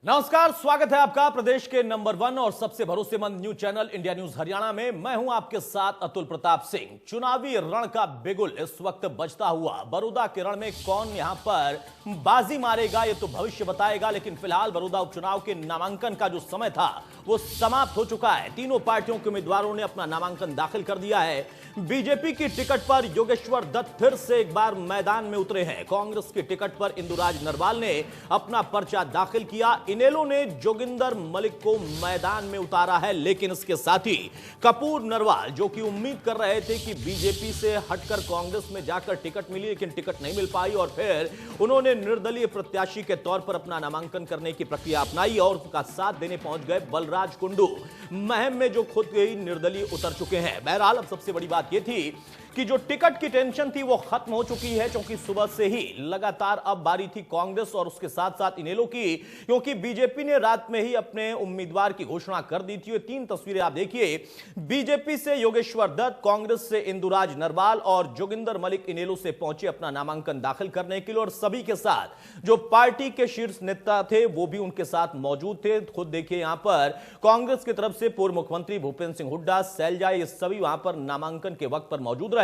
नमस्कार, स्वागत है आपका प्रदेश के नंबर 1 और सबसे भरोसेमंद news channel India news Haryana में। मैं हूं आपके साथ अतुल प्रताप सिंह। चुनावी रण का बिगुल इस वक्त बजता हुआ। बड़ौदा के रण में कौन यहां पर बाजी मारेगा ये तो भविष्य बताएगा, लेकिन फिलहाल बड़ौदा उपचुनाव के नामांकन का जो समय था वो समाप्त हो चुका है। तीनों पार्टियों के उम्मीदवारों ने अपना नामांकन दाखिल कर दिया है। बीजेपी की टिकट पर योगेश्वर दत्त फिर से एक बार मैदान में उतरे हैं। कांग्रेस की टिकट पर इंदुराज नरवाल ने अपना पर्चा दाखिल किया। इनेलो ने जोगिंदर मलिक को मैदान में उतारा है, लेकिन इसके साथ ही कपूर नरवाल जो कि उम्मीद कर रहे थे कि बीजेपी से हटकर कांग्रेस में जाकर टिकट मिली, लेकिन टिकट नहीं मिल पाई और फिर उन्होंने निर्दलीय प्रत्याशी के तौर पर अपना नामांकन करने की प्रक्रिया अपनाई और उसका साथ देने पहुंच गए बलराज कुंडू। महम में जो खुद ही निर्दलीय उतर चुके हैं। बहरहाल अब सबसे बड़ी बात यह थी कि जो टिकट की टेंशन थी वो खत्म हो चुकी है, क्योंकि सुबह से ही लगातार अब बारी थी कांग्रेस और उसके साथ साथ इनेलो की, क्योंकि बीजेपी ने रात में ही अपने उम्मीदवार की घोषणा कर दी थी। ये तीन तस्वीरें आप देखिए, बीजेपी से योगेश्वर दत्त, कांग्रेस से इंदुराज नरवाल और जोगिंदर मलिक इनेलो से पहुंचे अपना नामांकन दाखिल करने के लिए। और सभी के साथ जो पार्टी के शीर्ष नेता थे वो भी उनके साथ मौजूद थे। खुद देखिए यहां पर कांग्रेस की तरफ से पूर्व मुख्यमंत्री भूपेंद्र सिंह हुड्डा, शैलजा, ये सभी वहां पर नामांकन के वक्त पर मौजूद रहे।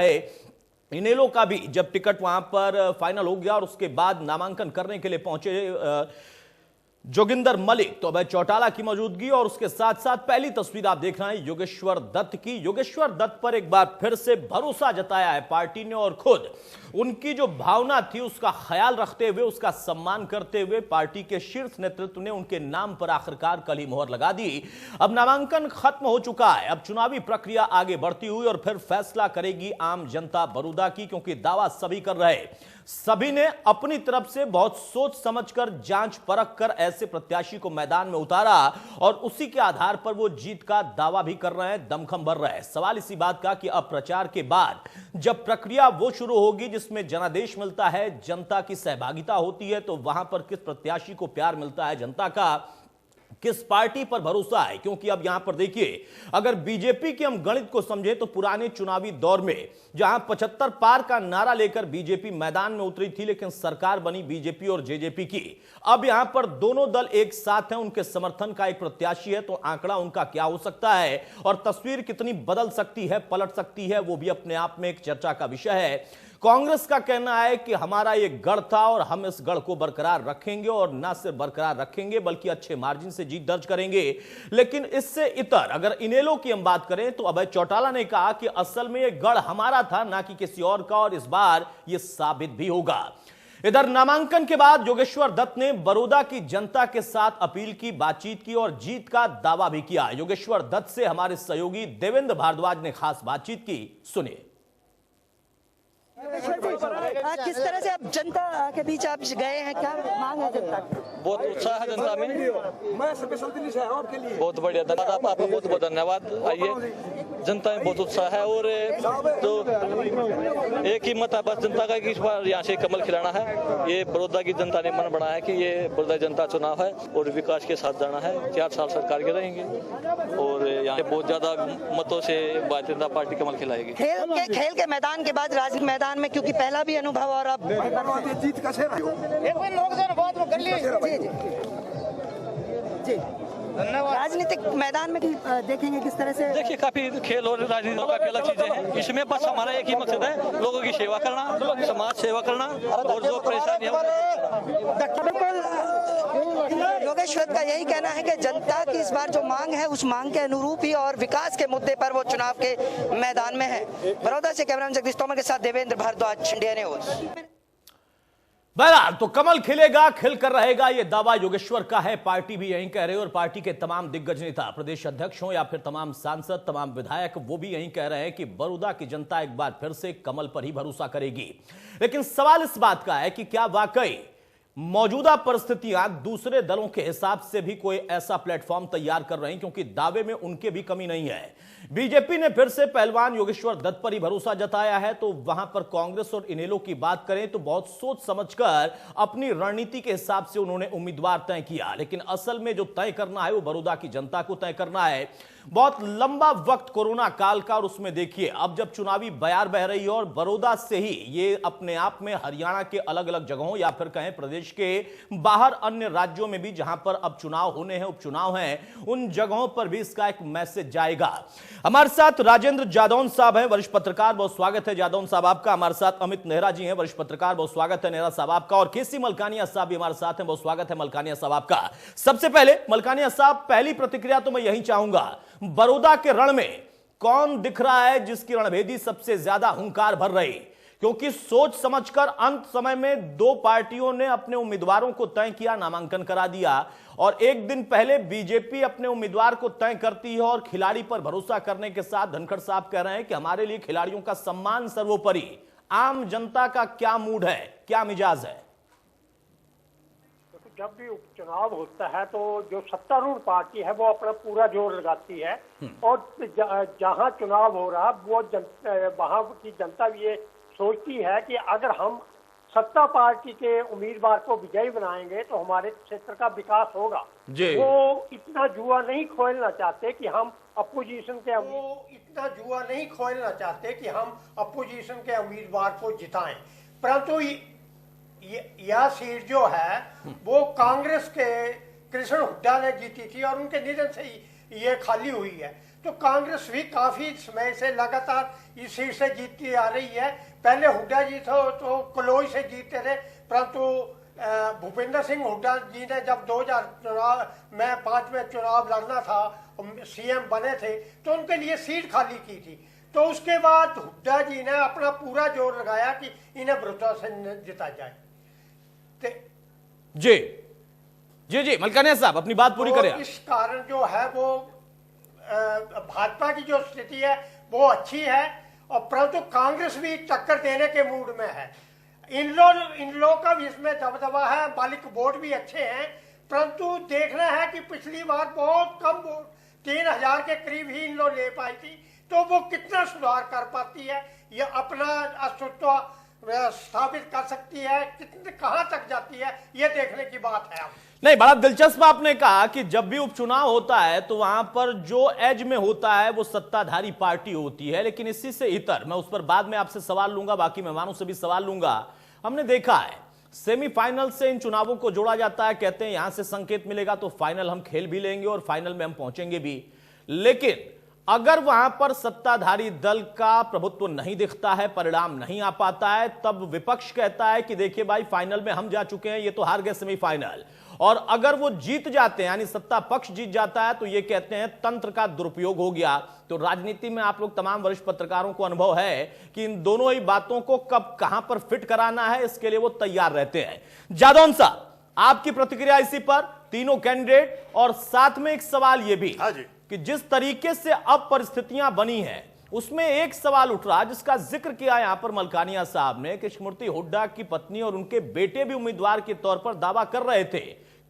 इनेलो का भी जब टिकट वहां पर फाइनल हो गया और उसके बाद नामांकन करने के लिए पहुंचे जोगिंदर मलिक, तो अभय चौटाला की मौजूदगी और उसके साथ साथ पहली तस्वीर आप देख रहे हैं योगेश्वर दत्त की। योगेश्वर दत्त पर एक बार फिर से भरोसा जताया है पार्टी ने और खुद उनकी जो भावना थी उसका ख्याल रखते हुए, उसका सम्मान करते हुए पार्टी के शीर्ष नेतृत्व ने उनके नाम पर आखिरकार कल ही मोहर लगा दी। अब नामांकन खत्म हो चुका है। अब चुनावी प्रक्रिया आगे बढ़ती हुई और फिर फैसला करेगी आम जनता बड़ौदा की, क्योंकि दावा सभी कर रहे, सभी ने अपनी तरफ से बहुत सोच समझकर, जांच परख कर ऐसे प्रत्याशी को मैदान में उतारा और उसी के आधार पर वो जीत का दावा भी कर रहे हैं, दमखम भर रहे हैं। सवाल इसी बात का कि अब प्रचार के बाद जब प्रक्रिया वो शुरू होगी जिसमें जनादेश मिलता है, जनता की सहभागिता होती है, तो वहां पर किस प्रत्याशी को प्यार मिलता है जनता का, किस पार्टी पर भरोसा है। क्योंकि अब यहां पर देखिए, अगर बीजेपी के हम गणित को समझे तो पुराने चुनावी दौर में जहां 75 पार का नारा लेकर बीजेपी मैदान में उतरी थी, लेकिन सरकार बनी बीजेपी और जेजेपी की। अब यहां पर दोनों दल एक साथ हैं, उनके समर्थन का एक प्रत्याशी है, तो आंकड़ा उनका क्या हो सकता है और तस्वीर कितनी बदल सकती है, पलट सकती है, वो भी अपने आप में एक चर्चा का विषय है। कांग्रेस का कहना है कि हमारा ये गढ़ था और हम इस गढ़ को बरकरार रखेंगे और ना सिर्फ बरकरार रखेंगे बल्कि अच्छे मार्जिन से जीत दर्ज करेंगे। लेकिन इससे इतर अगर इनेलो की हम बात करें तो अभय चौटाला ने कहा कि असल में ये गढ़ हमारा था, ना कि किसी और का, और इस बार ये साबित भी होगा। इधर नामांकन के बाद योगेश्वर दत्त ने बड़ौदा की जनता के साथ अपील की, बातचीत की और जीत का दावा भी किया। योगेश्वर दत्त से हमारे सहयोगी देवेंद्र भारद्वाज ने खास बातचीत की, सुनिए। किस तरह से आप जनता के बीच आप गए हैं, क्या मांग है जनता की? बहुत उत्साह है जनता में। मैं स्पेशल दिल्ली से और के लिए बहुत बढ़िया, धन्यवाद आपका बहुत बहुत धन्यवाद। आइए, जनता में बहुत उत्साह है और तो एक ही मत है बस जनता का कि इस बार यहाँ से कमल खिलाना है। ये बड़ौदा की जनता ने मन बनाया कि ये बड़ौदा जनता चुनाव है और विकास के साथ जाना है। 4 साल सरकार के रहेंगे और यहाँ बहुत ज्यादा मतों से भारतीय जनता पार्टी कमल खिलाएगी। खेल के मैदान के बाद राजनीतिक मैदान में, क्योंकि पहला भी अनुभव और अब जीत का शेर राजनीतिक मैदान में देखेंगे किस तरह से? देखिए, काफी खेल और राजनीति काफी अलग चीजें हैं। इसमें बस हमारा एक ही मकसद है, लोगों की सेवा करना, समाज सेवा करना और जो परेशानी है। योगेश्वर का यही कहना है कि जनता की इस बार जो मांग है उस मांग के अनुरूप ही और विकास के मुद्दे पर वो चुनाव के मैदान में है। बड़ौदा से कैमरामैन जगदीश तोमर के साथ देवेंद्र भारद्वाज, इंडिया न्यूज। बहरहाल तो कमल खिलेगा, खिलकर रहेगा, यह दावा योगेश्वर का है। पार्टी भी यही कह रहे हैं और पार्टी के तमाम दिग्गज नेता, प्रदेश अध्यक्ष हो या फिर तमाम सांसद, तमाम विधायक, वो भी यही कह रहे हैं कि बड़ौदा की जनता एक बार फिर से कमल पर ही भरोसा करेगी। लेकिन सवाल इस बात का है कि क्या वाकई मौजूदा परिस्थितियां दूसरे दलों के हिसाब से भी कोई ऐसा प्लेटफॉर्म तैयार कर रही हैं, क्योंकि दावे में उनके भी कमी नहीं है। बीजेपी ने फिर से पहलवान योगेश्वर दत्त पर ही भरोसा जताया है, तो वहां पर कांग्रेस और इनेलो की बात करें तो बहुत सोच समझकर अपनी रणनीति के हिसाब से उन्होंने उम्मीदवार तय किया। लेकिन असल में जो तय करना है वो बड़ौदा की जनता को तय करना है। बहुत लंबा वक्त कोरोना काल का, और उसमें देखिए अब जब चुनावी बयार बह रही है और बड़ौदा से ही ये अपने आप में हरियाणा के अलग अलग जगहों या फिर कहें प्रदेश के बाहर अन्य राज्यों में भी जहां पर अब चुनाव होने हैं, उपचुनाव हैं, उन जगहों पर भी इसका एक मैसेज जाएगा। हमारे साथ राजेंद्र जादौन साहब हैं, वरिष्ठ पत्रकार, बहुत स्वागत है जादौन साहब आपका। हमारे साथ अमित नेहरा जी हैं, वरिष्ठ पत्रकार, बहुत स्वागत है नेहरा साहब आपका। और केसी मलकानिया साहब भी हमारे साथ हैं, बहुत स्वागत है मलकानिया साहब आपका। सबसे पहले मलकानिया साहब, पहली प्रतिक्रिया तो मैं यही चाहूंगा, बड़ौदा के रण में कौन दिख रहा है जिसकी रणभेदी सबसे ज्यादा हुंकार भर रही? क्योंकि सोच समझकर अंत समय में दो पार्टियों ने अपने उम्मीदवारों को तय किया, नामांकन करा दिया, और एक दिन पहले बीजेपी अपने उम्मीदवार को तय करती है और खिलाड़ी पर भरोसा करने के साथ धनखड़ साहब कह रहे हैं कि हमारे लिए खिलाड़ियों का सम्मान सर्वोपरि। आम जनता का क्या मूड है, क्या मिजाज है? जब भी उपचुनाव होता है तो जो सत्तारूढ़ पार्टी है वो अपना पूरा जोर लगाती है, और जहां चुनाव हो रहा वो वहां की जनता भी ये सोचती है कि अगर हम सत्ता पार्टी के उम्मीदवार को विजयी बनाएंगे तो हमारे क्षेत्र का विकास होगा। वो इतना जुआ नहीं खोलना चाहते कि हम अपोजिशन के उम्मीदवार को जिताएं, परंतु यह सीट जो है वो कांग्रेस के कृष्ण हुड्डा ने जीती थी और उनके निधन से ही ये खाली हुई है। तो कांग्रेस भी काफी समय से लगातार इस सीट से जीतती आ रही है। पहले हुड्डा जी तो कलोई से जीतते थे, परंतु भूपेंद्र सिंह हुड्डा जी ने जब 2005 में चुनाव लड़ना था, सीएम बने थे, तो उनके लिए सीट खाली की थी। तो उसके बाद हुड्डा जी ने अपना पूरा जोर लगाया कि इन्हें बड़ौदा से जिता जाए। जी जी जी मलकानिया साहब अपनी बात पूरी करें। इस कारण जो है वो भाजपा की जो स्थिति है वो अच्छी है, और परंतु कांग्रेस भी टक्कर देने के मूड में है। इन लोगों का भी इसमें दबदबा है, मालिक वोट भी अच्छे हैं, परंतु देखना है कि पिछली बार बहुत कम वोट 3000 के करीब ही इन लोग ले पाई थी, तो वो कितना सुधार कर पाती है, ये अपना अस्तित्व स्थापित कर सकती है, कितने कहां तक जाती है, ये देखने की बात है। नहीं, बड़ा दिलचस्प आपने कहा कि जब भी उपचुनाव होता है तो वहां पर जो एज में होता है वो सत्ताधारी पार्टी होती है, लेकिन इसी से इतर, मैं उस पर बाद में आपसे सवाल लूंगा, बाकी मेहमानों से भी सवाल लूंगा। हमने देखा है सेमीफाइनल से इन चुनावों को जोड़ा जाता है, कहते हैं यहां से संकेत मिलेगा तो फाइनल हम खेल भी लेंगे और फाइनल में हम पहुंचेंगे भी, लेकिन अगर वहां पर सत्ताधारी दल का प्रभुत्व नहीं दिखता है, परिणाम नहीं आ पाता है, तब विपक्ष कहता है कि देखिए भाई फाइनल में हम जा चुके हैं, ये तो हार गए सेमीफाइनल। और अगर वो जीत जाते हैं, यानी सत्ता पक्ष जीत जाता है, तो ये कहते हैं तंत्र का दुरुपयोग हो गया। तो राजनीति में आप लोग तमाम वरिष्ठ पत्रकारों को अनुभव है कि इन दोनों ही बातों को कब कहां पर फिट कराना है, इसके लिए वो तैयार रहते हैं। जादौन साहब, आपकी प्रतिक्रिया इसी पर, तीनों कैंडिडेट, और साथ में एक सवाल ये भी कि जिस तरीके से अब परिस्थितियां बनी हैं उसमें एक सवाल उठ रहा जिसका जिक्र किया यहां पर मलकानिया साहब ने कि स्मृति हुड्डा की पत्नी और उनके बेटे भी उम्मीदवार के तौर पर दावा कर रहे थे।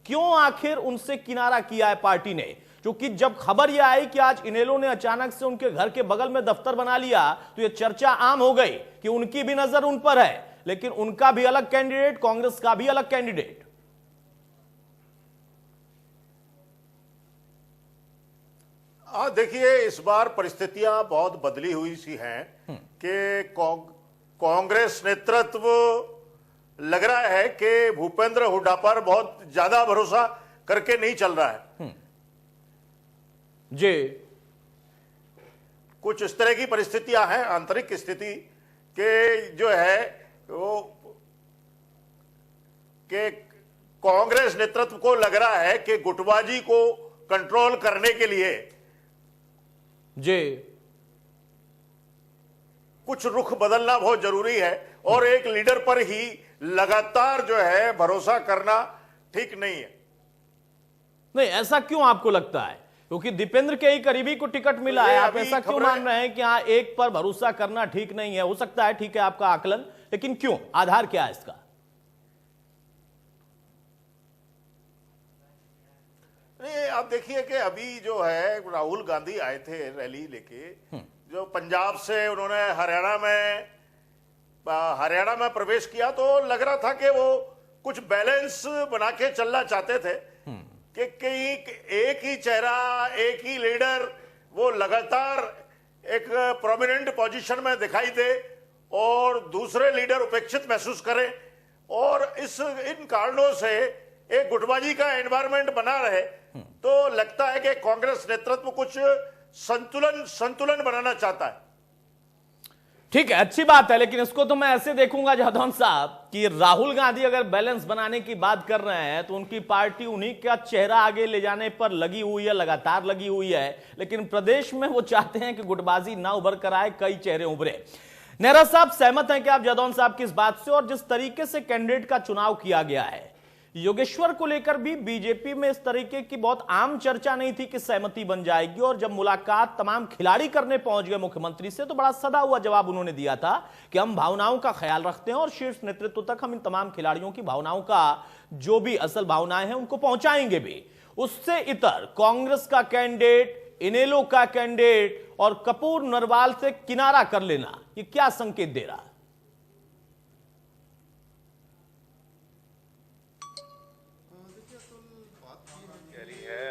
क्यों आखिर उनसे किनारा किया है पार्टी ने? क्योंकि जब खबर यह आई कि आज इनेलो ने अचानक से उनके घर के बगल में दफ्तर बना लिया तो यह चर्चा आम हो गई कि उनकी भी नजर उन पर है, लेकिन उनका भी अलग कैंडिडेट, कांग्रेस का भी अलग कैंडिडेट। देखिए, इस बार परिस्थितियां बहुत बदली हुई सी हैं कि कांग्रेस नेतृत्व लग रहा है कि भूपेंद्र हुड्डा पर बहुत ज्यादा भरोसा करके नहीं चल रहा है जी। कुछ इस तरह की परिस्थितियां हैं, आंतरिक स्थिति के जो है वो कि कांग्रेस नेतृत्व को लग रहा है कि गुटबाजी को कंट्रोल करने के लिए जी कुछ रुख बदलना बहुत जरूरी है, और एक लीडर पर ही लगातार जो है भरोसा करना ठीक नहीं है। नहीं, ऐसा क्यों आपको लगता है? क्योंकि दीपेंद्र के ही करीबी को टिकट मिला है, आप ऐसा क्यों मान रहे हैं कि हाँ एक पर भरोसा करना ठीक नहीं है? हो सकता है, ठीक है आपका आकलन, लेकिन क्यों, आधार क्या है इसका? नहीं, आप देखिए कि अभी जो है राहुल गांधी आए थे रैली लेके, जो पंजाब से उन्होंने हरियाणा में प्रवेश किया, तो लग रहा था कि वो कुछ बैलेंस बना के चलना चाहते थे कि कहीं एक ही चेहरा, एक ही लीडर वो लगातार एक प्रोमिनेंट पोजीशन में दिखाई दे और दूसरे लीडर उपेक्षित महसूस करें और इन कारणों से एक गुटबाजी का एनवायरनमेंट बना रहे, तो लगता है कि कांग्रेस नेतृत्व कुछ संतुलन बनाना चाहता है। ठीक है, अच्छी बात है, लेकिन इसको तो मैं ऐसे देखूंगा जादौन साहब कि राहुल गांधी अगर बैलेंस बनाने की बात कर रहे हैं तो उनकी पार्टी उन्हीं का चेहरा आगे ले जाने पर लगी हुई है, लगातार लगी हुई है, लेकिन प्रदेश में वो चाहते हैं कि गुटबाजी ना उभर कर आए, कई चेहरे उभरे। नेहरा साहब, सहमत हैं कि आप जादौन साहब की इस बात से? और जिस तरीके से कैंडिडेट का चुनाव किया गया है, योगेश्वर को लेकर भी बीजेपी में इस तरीके की बहुत आम चर्चा नहीं थी कि सहमति बन जाएगी, और जब मुलाकात तमाम खिलाड़ी करने पहुंच गए मुख्यमंत्री से तो बड़ा सदा हुआ जवाब उन्होंने दिया था कि हम भावनाओं का ख्याल रखते हैं और शीर्ष नेतृत्व तक हम इन तमाम खिलाड़ियों की भावनाओं का, जो भी असल भावनाएं हैं, उनको पहुंचाएंगे भी। उससे इतर कांग्रेस का कैंडिडेट, इनेलो का कैंडिडेट और कपूर नरवाल से किनारा कर लेना, ये क्या संकेत दे रहा है?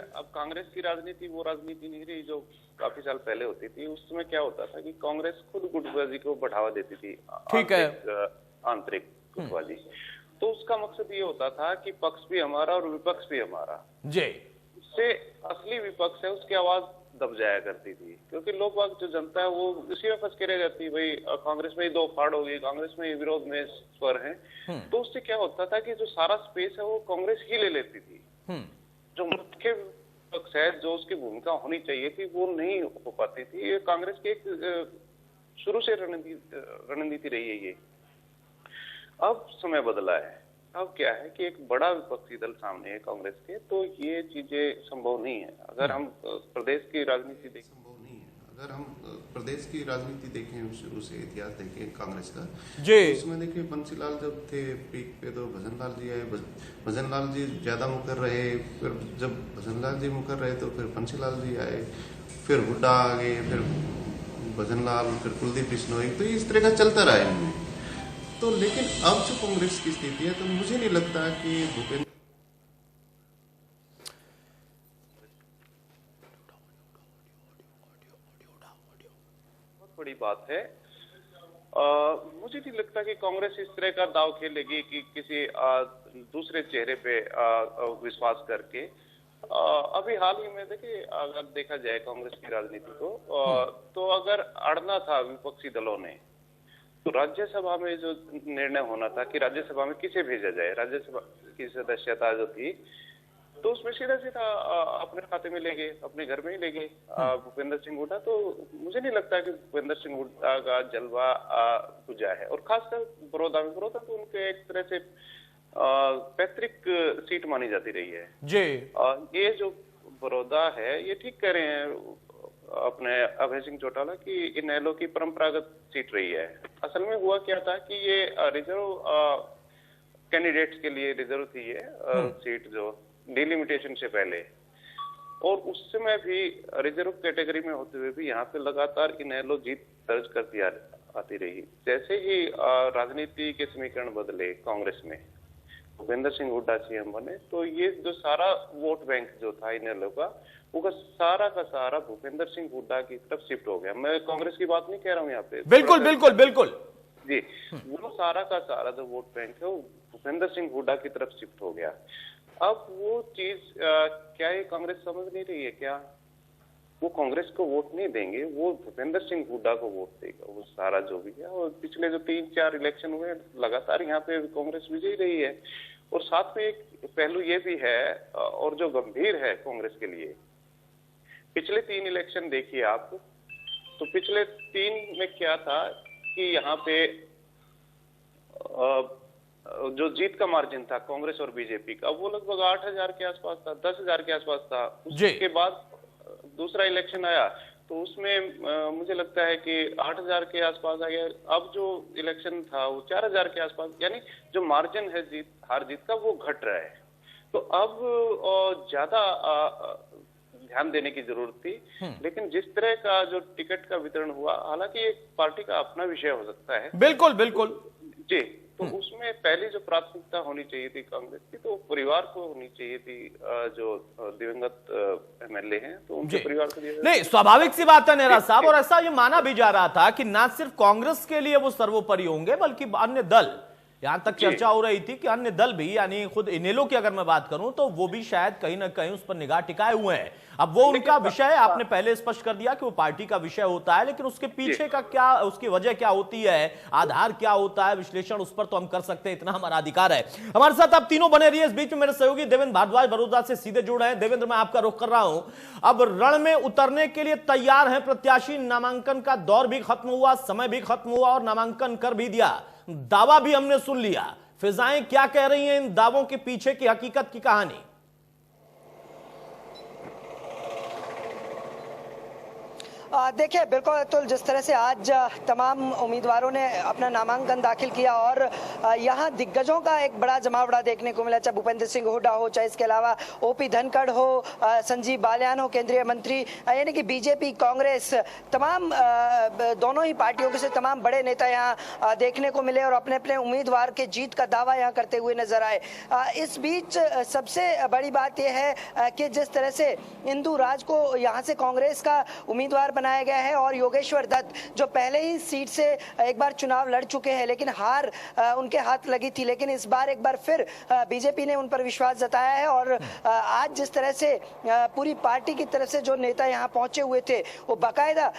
अब कांग्रेस की राजनीति वो राजनीति नहीं रही जो काफी साल पहले होती थी। उस समय क्या होता था कि कांग्रेस खुद गुटबाजी को बढ़ावा देती थी, ठीक है, आंतरिक गुटबाजी। तो उसका मकसद ये होता था कि पक्ष भी हमारा और विपक्ष भी हमारा जी। उससे असली विपक्ष है उसकी आवाज दब जाया करती थी, क्योंकि लोग जो जनता है वो उसी में फंस के रह जाती, भाई कांग्रेस में ही दो फाड़ होगी, कांग्रेस में विरोध में स्वर है। तो उससे क्या होता था कि जो सारा स्पेस है वो कांग्रेस ही ले लेती थी। जो मुख्य विपक्ष है, जो उसकी भूमिका होनी चाहिए थी, वो नहीं हो पाती थी। ये कांग्रेस की एक शुरू से रणनीति रही है ये। अब समय बदला है, अब क्या है कि एक बड़ा विपक्षी दल सामने है कांग्रेस के, तो ये चीजें संभव नहीं है। अगर हम प्रदेश की राजनीति देखें, अगर हम प्रदेश की राजनीति देखें, शुरू से इतिहास देखें कांग्रेस का, जी, तो उसमें देखिए बंसीलाल जब थे पीक पे तो भजनलाल जी आए, भजनलाल जी ज्यादा मुकर रहे, फिर जब भजनलाल जी मुकर रहे तो फिर बंसीलाल जी आए, फिर हुड्डा आ गए, फिर भजनलाल, फिर कुलदीप बिश्नोई, तो इस तरह का चलता रहा है इनमें। तो लेकिन अब जो कांग्रेस की स्थिति है, तो मुझे नहीं लगता कि भूपेंद्र बड़ी बात है। मुझे नहीं लगता कि कांग्रेस इस तरह का दाव खेलेगी कि किसी दूसरे चेहरे पे विश्वास करके। अभी हाल ही में देखिए, अगर देखा जाए कांग्रेस की राजनीति को, तो अगर अड़ना था विपक्षी दलों ने, तो राज्यसभा में जो निर्णय होना था कि राज्यसभा में किसे भेजा जाए, राज्यसभा की सदस्यता जो थी, तो उसमें सीधा सीधा अपने खाते में ले गए, अपने घर में ही ले गए भूपेंद्र सिंह हुड्डा। तो मुझे नहीं लगता कि भूपेंद्र सिंह हुड्डा का जलवा बुझा है। और खासकर बड़ौदा में, बड़ौदा तो उनके एक तरह से पैतृक सीट मानी जाती रही है जी। ये जो बड़ौदा है, ये ठीक कह रहे हैं अपने अभय सिंह चौटाला की इनेलो की परंपरागत सीट रही है। असल में हुआ क्या था कि ये रिजर्व कैंडिडेट्स के लिए रिजर्व थी ये सीट, जो डिलिमिटेशन से पहले, और उस समय भी रिजर्व कैटेगरी में होते हुए भी यहाँ पे लगातार इनेलो जीत दर्ज करती आती रही। जैसे ही राजनीति के समीकरण बदले कांग्रेस में, भूपेंद्र सिंह हुड्डा सीएम बने, तो ये जो सारा वोट बैंक जो था इनेलो का, वो सारा का सारा भूपेंद्र सिंह हुड्डा की तरफ शिफ्ट हो गया। मैं कांग्रेस की बात नहीं कह रहा हूँ यहाँ पे, बिल्कुल बिल्कुल बिल्कुल जी। वो सारा का सारा जो वोट बैंक है वो भूपेंद्र सिंह हुड्डा की तरफ शिफ्ट हो गया। अब वो चीज क्या ये कांग्रेस समझ नहीं रही है क्या? वो कांग्रेस को वोट नहीं देंगे, वो भूपेंद्र सिंह हुड्डा को वोट देगा, वो सारा जो भी है। और पिछले जो 3-4 इलेक्शन हुए लगातार यहाँ पे कांग्रेस विजयी रही है। और साथ में एक पहलू ये भी है, और जो गंभीर है कांग्रेस के लिए, पिछले 3 इलेक्शन देखिए आप, तो पिछले 3 में क्या था कि यहाँ पे जो जीत का मार्जिन था कांग्रेस और बीजेपी का, वो लगभग 8,000 के आसपास था, 10,000 के आसपास था। उसके बाद दूसरा इलेक्शन आया तो उसमें मुझे लगता है कि 8,000 के आसपास आ गया। अब जो इलेक्शन था वो 4,000 के आसपास, यानी जो मार्जिन है जीत हार जीत का वो घट रहा है। तो अब ज्यादा ध्यान देने की जरूरत थी। लेकिन जिस तरह का जो टिकट का वितरण हुआ, हालांकि एक पार्टी का अपना विषय हो सकता है, बिल्कुल बिल्कुल जी, तो उसमें पहली जो प्राथमिकता होनी चाहिए थी कांग्रेस की, तो परिवार को होनी चाहिए थी। जो दिवंगत एमएलए हैं, तो उनके परिवार को नहीं, स्वाभाविक सी बात है नेहरा साहब, और ऐसा ये माना भी जा रहा था कि ना सिर्फ कांग्रेस के लिए वो सर्वोपरि होंगे बल्कि अन्य दल, यहां तक चर्चा हो रही थी कि अन्य दल भी, यानी खुद इनेलो की अगर मैं बात करूं तो वो भी शायद कहीं ना कहीं उस पर निगाह टिकाए हुए हैं। अब वो उनका विषय आपने पहले स्पष्ट कर दिया कि वो पार्टी का विषय होता है, लेकिन उसके पीछे का क्या, उसकी वजह क्या होती है, आधार क्या होता है, विश्लेषण उस पर तो हम कर सकते हैं, इतना हमारा अधिकार है। हमारे साथ आप तीनों बने रहिए। इस बीच में मेरे सहयोगी देवेंद्र भारद्वाज बड़ौदा से सीधे जुड़ रहे हैं। देवेंद्र, मैं आपका रुख कर रहा हूं, अब रण में उतरने के लिए तैयार है प्रत्याशी, नामांकन का दौर भी खत्म हुआ, समय भी खत्म हुआ और नामांकन कर भी दिया, दावा भी हमने सुन लिया। फिजाएं क्या कह रही हैं इन दावों के पीछे की हकीकत की कहानी? देखिए, बिल्कुल अतुल, जिस तरह से आज तमाम उम्मीदवारों ने अपना नामांकन दाखिल किया और यहाँ दिग्गजों का एक बड़ा जमावड़ा देखने को मिला, चाहे भूपेंद्र सिंह हुड्डा हो, चाहे इसके अलावा ओपी धनखड़ हो, संजीव बालियान हो, केंद्रीय मंत्री, यानी कि बीजेपी, कांग्रेस, तमाम दोनों ही पार्टियों के से तमाम बड़े नेता यहाँ देखने को मिले और अपने अपने उम्मीदवार के जीत का दावा यहाँ करते हुए नजर आए। इस बीच सबसे बड़ी बात यह है कि जिस तरह से इंदु राज को यहाँ से कांग्रेस का उम्मीदवार बनाया गया है और योगेश्वर दत्त जो पहले ही सीट से एक बार चुनाव लड़ चुके हैं लेकिन हार उनके हाथ लगी थी, लेकिन इस बार एक बार फिर बीजेपी ने उन पर विश्वास जताया है और आज जिस तरह से पूरी पार्टी की तरफ से जो नेता यहाँ पहुंचे हुए थे वो बाकायदा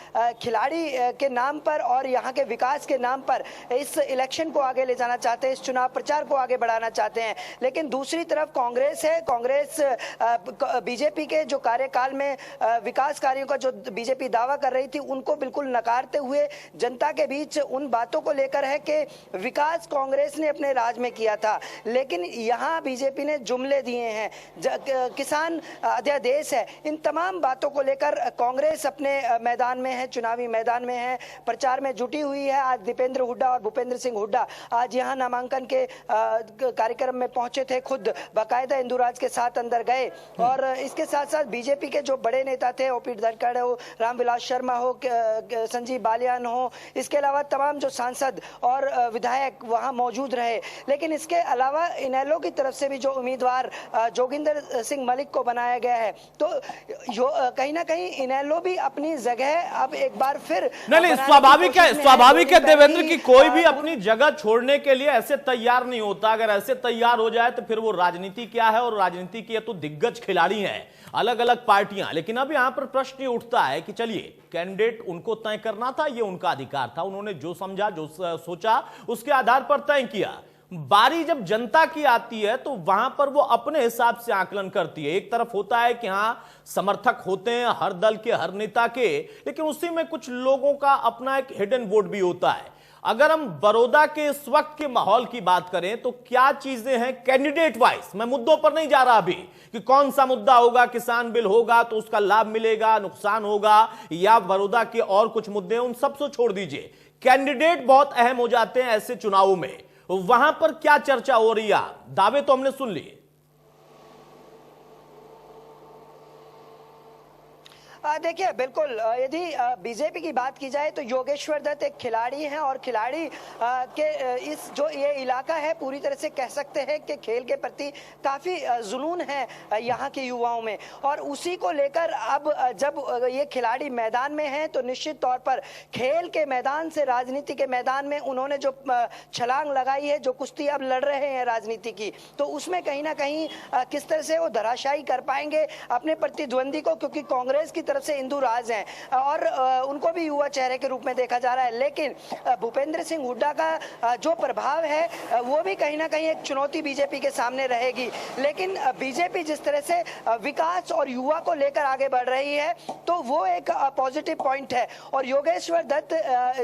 खिलाड़ी के नाम पर और यहाँ के विकास के नाम पर इस इलेक्शन को आगे ले जाना चाहते हैं, इस चुनाव प्रचार को आगे बढ़ाना चाहते हैं। लेकिन दूसरी तरफ कांग्रेस है, कांग्रेस बीजेपी के जो कार्यकाल में विकास कार्यों का जो बीजेपी दावा कर रही थी उनको बिल्कुल नकारते हुए जनता के बीच उन बातों को लेकर है कि विकास कांग्रेस ने अपने राज में किया था, लेकिन यहाँ बीजेपी ने जुमले दिए हैं, किसान अध्यादेश है, इन तमाम बातों को लेकर कांग्रेस अपने मैदान में है, चुनावी मैदान में है, प्रचार में जुटी हुई है। आज दीपेंद्र हुड्डा और भूपेंद्र सिंह हुड्डा आज यहाँ नामांकन के कार्यक्रम में पहुंचे थे, खुद बाकायदा इंदुराज के साथ अंदर गए और इसके साथ साथ बीजेपी के जो बड़े नेता थे, ओपी धनखड़ हो, रामविलास शर्मा हो, संजीव बालियान हो, इसके अलावा तमाम जो सांसद और विधायक वहां मौजूद रहे। लेकिन इसके अलावा इनेलो की तरफ से भी जो उम्मीदवार जोगिंदर सिंह मलिक को बनाया गया है, तो कहीं ना कहीं इनेलो भी अपनी जगह अब एक बार फिर नहीं, स्वाभाविक है देवेंद्र की कोई भी अपनी जगह छोड़ने के लिए ऐसे तैयार नहीं होता। अगर ऐसे तैयार हो जाए तो फिर वो राजनीति क्या है, और राजनीति की तो दिग्गज खिलाड़ी हैं अलग अलग पार्टियां। लेकिन अब यहां पर प्रश्न उठता है कि चलिए, कैंडिडेट उनको तय करना था, ये उनका अधिकार था, उन्होंने जो समझा, जो सोचा उसके आधार पर तय किया। बारी जब जनता की आती है तो वहां पर वो अपने हिसाब से आकलन करती है। एक तरफ होता है कि हां समर्थक होते हैं हर दल के, हर नेता के, लेकिन उसी में कुछ लोगों का अपना एक हिडन वोट भी होता है। अगर हम बड़ौदा के इस वक्त के माहौल की बात करें तो क्या चीजें हैं कैंडिडेट वाइज, मैं मुद्दों पर नहीं जा रहा अभी कि कौन सा मुद्दा होगा, किसान बिल होगा तो उसका लाभ मिलेगा, नुकसान होगा, या बड़ौदा के और कुछ मुद्दे, उन सबसे छोड़ दीजिए। कैंडिडेट बहुत अहम हो जाते हैं ऐसे चुनावों में, वहां पर क्या चर्चा हो रही है? दावे तो हमने सुन लिए। देखिए, बिल्कुल यदि बीजेपी की बात की जाए तो योगेश्वर दत्त एक खिलाड़ी हैं और खिलाड़ी के इस जो ये इलाका है पूरी तरह से कह सकते हैं कि खेल के प्रति काफ़ी जुनून है यहाँ के युवाओं में, और उसी को लेकर अब जब ये खिलाड़ी मैदान में हैं तो निश्चित तौर पर खेल के मैदान से राजनीति के मैदान में उन्होंने जो छलांग लगाई है, जो कुश्ती अब लड़ रहे हैं राजनीति की, तो उसमें कहीं ना कहीं किस तरह से वो धराशायी कर पाएंगे अपने प्रतिद्वंदी को, क्योंकि कांग्रेस की तरफ से इंदु राज हैं और उनको भी युवा चेहरे के रूप में देखा जा रहा है। लेकिन भूपेंद्र सिंह हुड्डा का जो प्रभाव है वो भी कहीं ना कहीं एक चुनौती बीजेपी के सामने रहेगी। लेकिन बीजेपी जिस तरह से विकास और युवा को लेकर आगे बढ़ रही है तो वो एक पॉजिटिव पॉइंट है। और योगेश्वर दत्त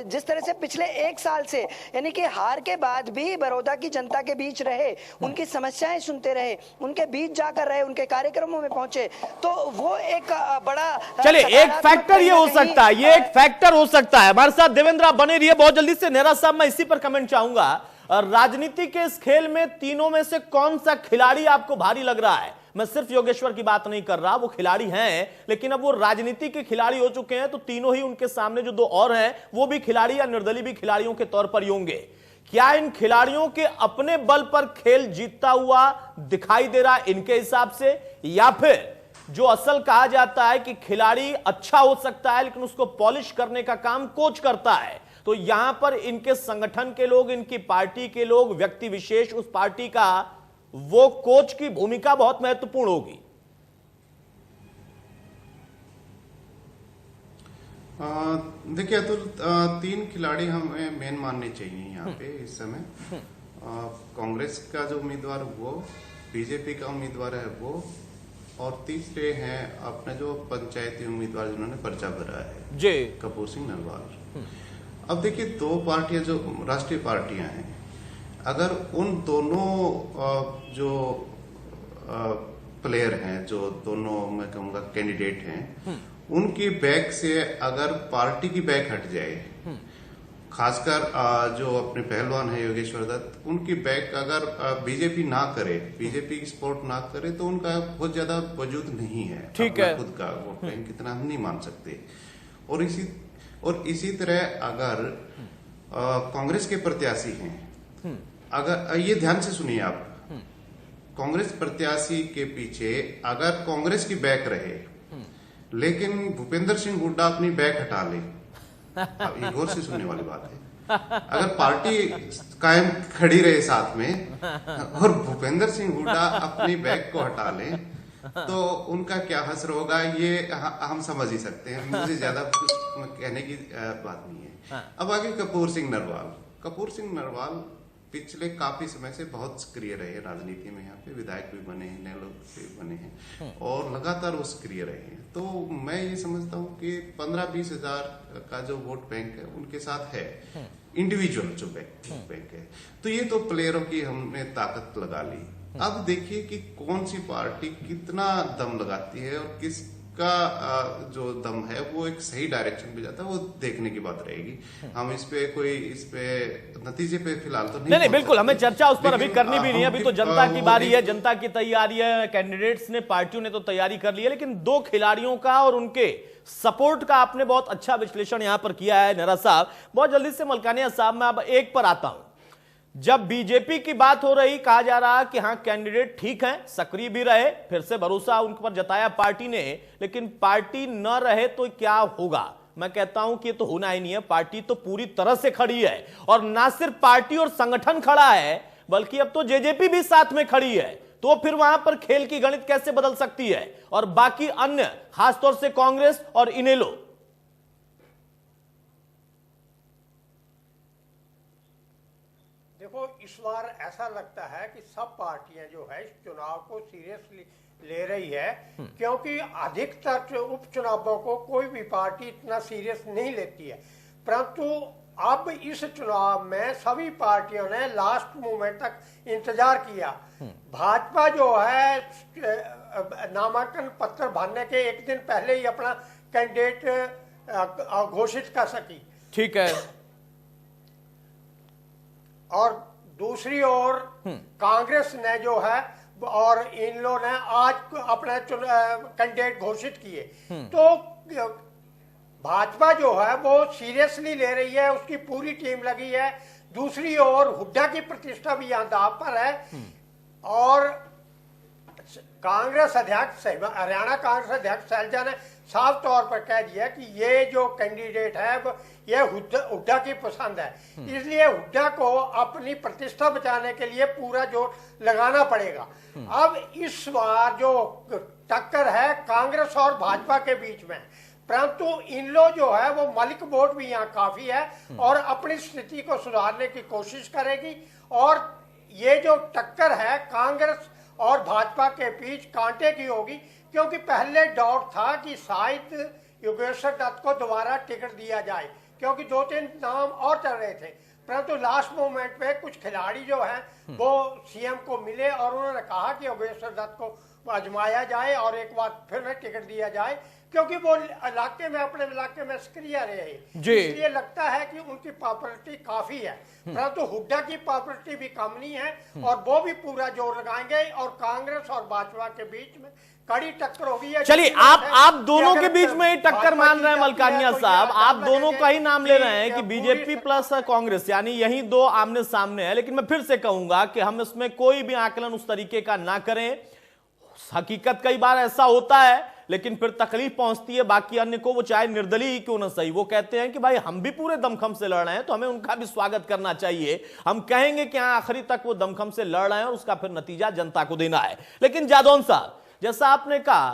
जिस तरह से पिछले एक साल से, यानी कि हार के बाद भी बड़ौदा की जनता के बीच रहे, उनकी समस्याएं सुनते रहे, उनके बीच जाकर रहे, उनके कार्यक्रमों में पहुंचे, तो वो एक बड़ा, चलिए एक फैक्टर ये हो सकता है, ये एक फैक्टर हो सकता है। हमारे साथ देवेंद्र आप बने रहिए बहुत जल्दी से। नेहरा साहब, मैं इसी पर कमेंट चाहूंगा, राजनीति के इस खेल में तीनों में से कौन सा खिलाड़ी आपको भारी लग रहा है? मैं सिर्फ योगेश्वर की बात नहीं कर रहा, वो खिलाड़ी हैं लेकिन अब वो राजनीति के खिलाड़ी हो चुके हैं, तो तीनों ही उनके सामने जो दो और हैं वो भी खिलाड़ी या निर्दलीय भी खिलाड़ियों के तौर पर ही होंगे। क्या इन खिलाड़ियों के अपने बल पर खेल जीतता हुआ दिखाई दे रहा है इनके हिसाब से, या फिर जो असल कहा जाता है कि खिलाड़ी अच्छा हो सकता है लेकिन उसको पॉलिश करने का काम कोच करता है, तो यहां पर इनके संगठन के लोग, इनकी पार्टी के लोग, व्यक्ति विशेष उस पार्टी का, वो कोच की भूमिका बहुत महत्वपूर्ण होगी। देखिए अतुल, 3 खिलाड़ी हमें मेन मानने चाहिए यहाँ पे इस समय। कांग्रेस का जो उम्मीदवार वो, बीजेपी का उम्मीदवार है वो, और तीसरे हैं अपने जो पंचायती उम्मीदवार जिन्होंने पर्चा भरा है जी, कपूर सिंह नरवाल। अब देखिए 2 पार्टियां जो राष्ट्रीय पार्टियां हैं, अगर उन दोनों जो प्लेयर हैं, जो दोनों मैं कहूँगा कैंडिडेट हैं, उनकी बैक से अगर पार्टी की बैक हट जाए, खासकर जो अपने पहलवान है योगेश्वर दत्त, उनकी बैक अगर बीजेपी ना करे, बीजेपी की सपोर्ट ना करे, तो उनका बहुत ज्यादा वजूद नहीं है। ठीक है, खुद का वोट बैंक कितना हम नहीं मान सकते। और इसी तरह अगर कांग्रेस के प्रत्याशी हैं, अगर ये ध्यान से सुनिए आप, कांग्रेस प्रत्याशी के पीछे अगर कांग्रेस की बैक रहे लेकिन भूपेंद्र सिंह हुड्डा अपनी बैक हटा ले, अब ये गौर से सुनने वाली बात है, अगर पार्टी कायम खड़ी रहे साथ में और भूपेंद्र सिंह हुड्डा अपनी बैक को हटा ले, तो उनका क्या हश्र होगा ये हम समझ ही सकते हैं। मुझे ज्यादा कुछ कहने की बात नहीं है। अब आगे कपूर सिंह नरवाल पिछले काफी समय से बहुत सक्रिय रहे राजनीति में, यहाँ पे विधायक भी बने हैं, नए लोग भी बने हैं और लगातार वो सक्रिय रहे हैं। तो मैं ये समझता हूँ कि 15-20 हजार का जो वोट बैंक है उनके साथ है, इंडिविजुअल जो बैंक है। तो ये तो प्लेयरों की हमने ताकत लगा ली। अब देखिए कि कौन सी पार्टी कितना दम लगाती है और किसका जो दम है वो एक सही डायरेक्शन पे जाता है, वो देखने की बात रहेगी। हम इस पे नतीजे पे फिलहाल तो नहीं, बिल्कुल हमें चर्चा उस पर अभी करनी भी नहीं है। अभी तो जनता की बारी है, जनता की तैयारी है, कैंडिडेट्स ने, पार्टियों ने तो तैयारी कर ली है, लेकिन 2 खिलाड़ियों का और उनके सपोर्ट का आपने बहुत अच्छा विश्लेषण यहां पर किया है नेहरा साहब। बहुत जल्दी से मलकानिया साहब, मैं अब एक पर आता हूं। जब बीजेपी की बात हो रही, कहा जा रहा कि हां कैंडिडेट ठीक हैं, सक्रिय भी रहे, फिर से भरोसा उन पर जताया पार्टी ने, लेकिन पार्टी न रहे तो क्या होगा? मैं कहता हूं कि ये तो होना ही नहीं है। पार्टी तो पूरी तरह से खड़ी है, और ना सिर्फ पार्टी और संगठन खड़ा है बल्कि अब तो जेजेपी भी साथ में खड़ी है। तो फिर वहां पर खेल की गणित कैसे बदल सकती है? और बाकी अन्य, खासतौर से कांग्रेस और इनेलो, देखो इस बार ऐसा लगता है कि सब पार्टियां जो है इस चुनाव को सीरियसली ले रही है, क्योंकि अधिकतर उपचुनावों को कोई भी पार्टी इतना सीरियस नहीं लेती है। परंतु अब इस चुनाव में सभी पार्टियों ने लास्ट मोमेंट तक इंतजार किया। भाजपा जो है नामांकन पत्र भरने के एक दिन पहले ही अपना कैंडिडेट घोषित कर सकी। ठीक है। और दूसरी ओर कांग्रेस ने जो है और इन लोगों ने आज अपने कैंडिडेट घोषित किए। तो भाजपा जो है वो सीरियसली ले रही है, उसकी पूरी टीम लगी है। दूसरी ओर हुड्डा की प्रतिष्ठा भी यहाँ दांव पर है, और कांग्रेस अध्यक्ष, हरियाणा कांग्रेस अध्यक्ष शैलजा ने साफ तौर पर कह दिया कि ये जो कैंडिडेट है ये हुड्डा की पसंद है, इसलिए हुड्डा को अपनी प्रतिष्ठा बचाने के लिए पूरा जोर लगाना पड़ेगा। अब इस बार जो टक्कर है कांग्रेस और भाजपा के बीच में, परंतु इन लोग जो है वो मलिक वोट भी यहाँ काफी है और अपनी स्थिति को सुधारने की कोशिश करेगी। और ये जो टक्कर है कांग्रेस और भाजपा के बीच कांटे की होगी, क्योंकि पहले डाउट था कि शायद योगेश्वर दत्त को दोबारा टिकट दिया जाए, क्योंकि 2-3 नाम और चल रहे थे। परंतु लास्ट मोमेंट पे कुछ खिलाड़ी जो हैं वो सीएम को मिले और उन्होंने कहा कि योगेश्वर दत्त को आजमाया जाए और एक बार फिर टिकट दिया जाए, क्योंकि वो इलाके में, अपने इलाके में सक्रिय रहे, इसलिए लगता है कि उनकी पॉपुलरिटी काफी है। परंतु हुड्डा की पॉपुलरिटी भी कम नहीं है और वो भी पूरा जोर लगाएंगे और कांग्रेस और भाजपा के बीच में कड़ी टक्कर होगी। चलिए, आप दोनों के बीच में ही टक्कर मान रहे हैं मलकानिया साहब, आप दोनों का ही नाम ले रहे हैं कि बीजेपी प्लस कांग्रेस, यानी यही दो आमने सामने है। लेकिन मैं फिर से कहूंगा कि हम इसमें कोई भी आकलन उस तरीके का ना करें। हकीकत कई बार ऐसा होता है, लेकिन फिर तकलीफ पहुंचती है बाकी अन्य को, वो चाहे निर्दलीय ही क्यों ना सही। वो कहते हैं कि भाई हम भी पूरे दमखम से लड़ रहे हैं तो हमें उनका भी स्वागत करना चाहिए। हम कहेंगे कि हाँ, आखिरी तक वो दमखम से लड़ रहे हैं और उसका फिर नतीजा जनता को देना है। लेकिन जादौन साहब, जैसा आपने कहा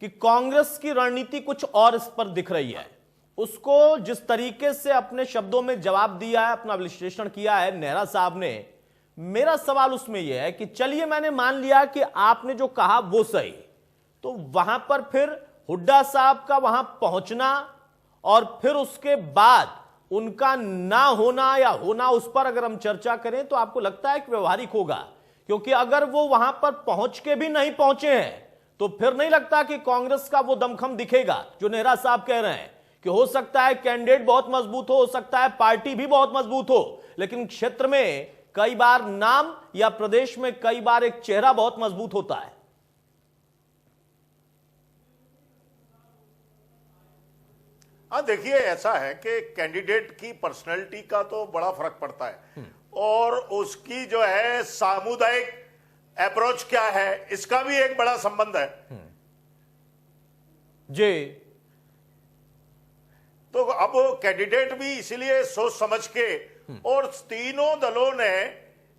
कि कांग्रेस की रणनीति कुछ और इस पर दिख रही है, उसको जिस तरीके से अपने शब्दों में जवाब दिया है, अपना विश्लेषण किया है नेहरा साहब ने, मेरा सवाल उसमें यह है कि चलिए मैंने मान लिया कि आपने जो कहा वो सही, तो वहां पर फिर हुड्डा साहब का वहां पहुंचना और फिर उसके बाद उनका ना होना या होना, उस पर अगर हम चर्चा करें तो आपको लगता है कि व्यवहारिक होगा? क्योंकि अगर वो वहां पर पहुंच के भी नहीं पहुंचे हैं तो फिर नहीं लगता कि कांग्रेस का वो दमखम दिखेगा जो नेहरा साहब कह रहे हैं कि हो सकता है कैंडिडेट बहुत मजबूत हो सकता है पार्टी भी बहुत मजबूत हो, लेकिन क्षेत्र में कई बार नाम या प्रदेश में कई बार एक चेहरा बहुत मजबूत होता है। हाँ, देखिए, ऐसा है कि कैंडिडेट की पर्सनैलिटी का तो बड़ा फर्क पड़ता है और उसकी जो है सामुदायिक अप्रोच क्या है, इसका भी एक बड़ा संबंध है जी। तो अब कैंडिडेट भी इसीलिए सोच समझ के, और तीनों दलों ने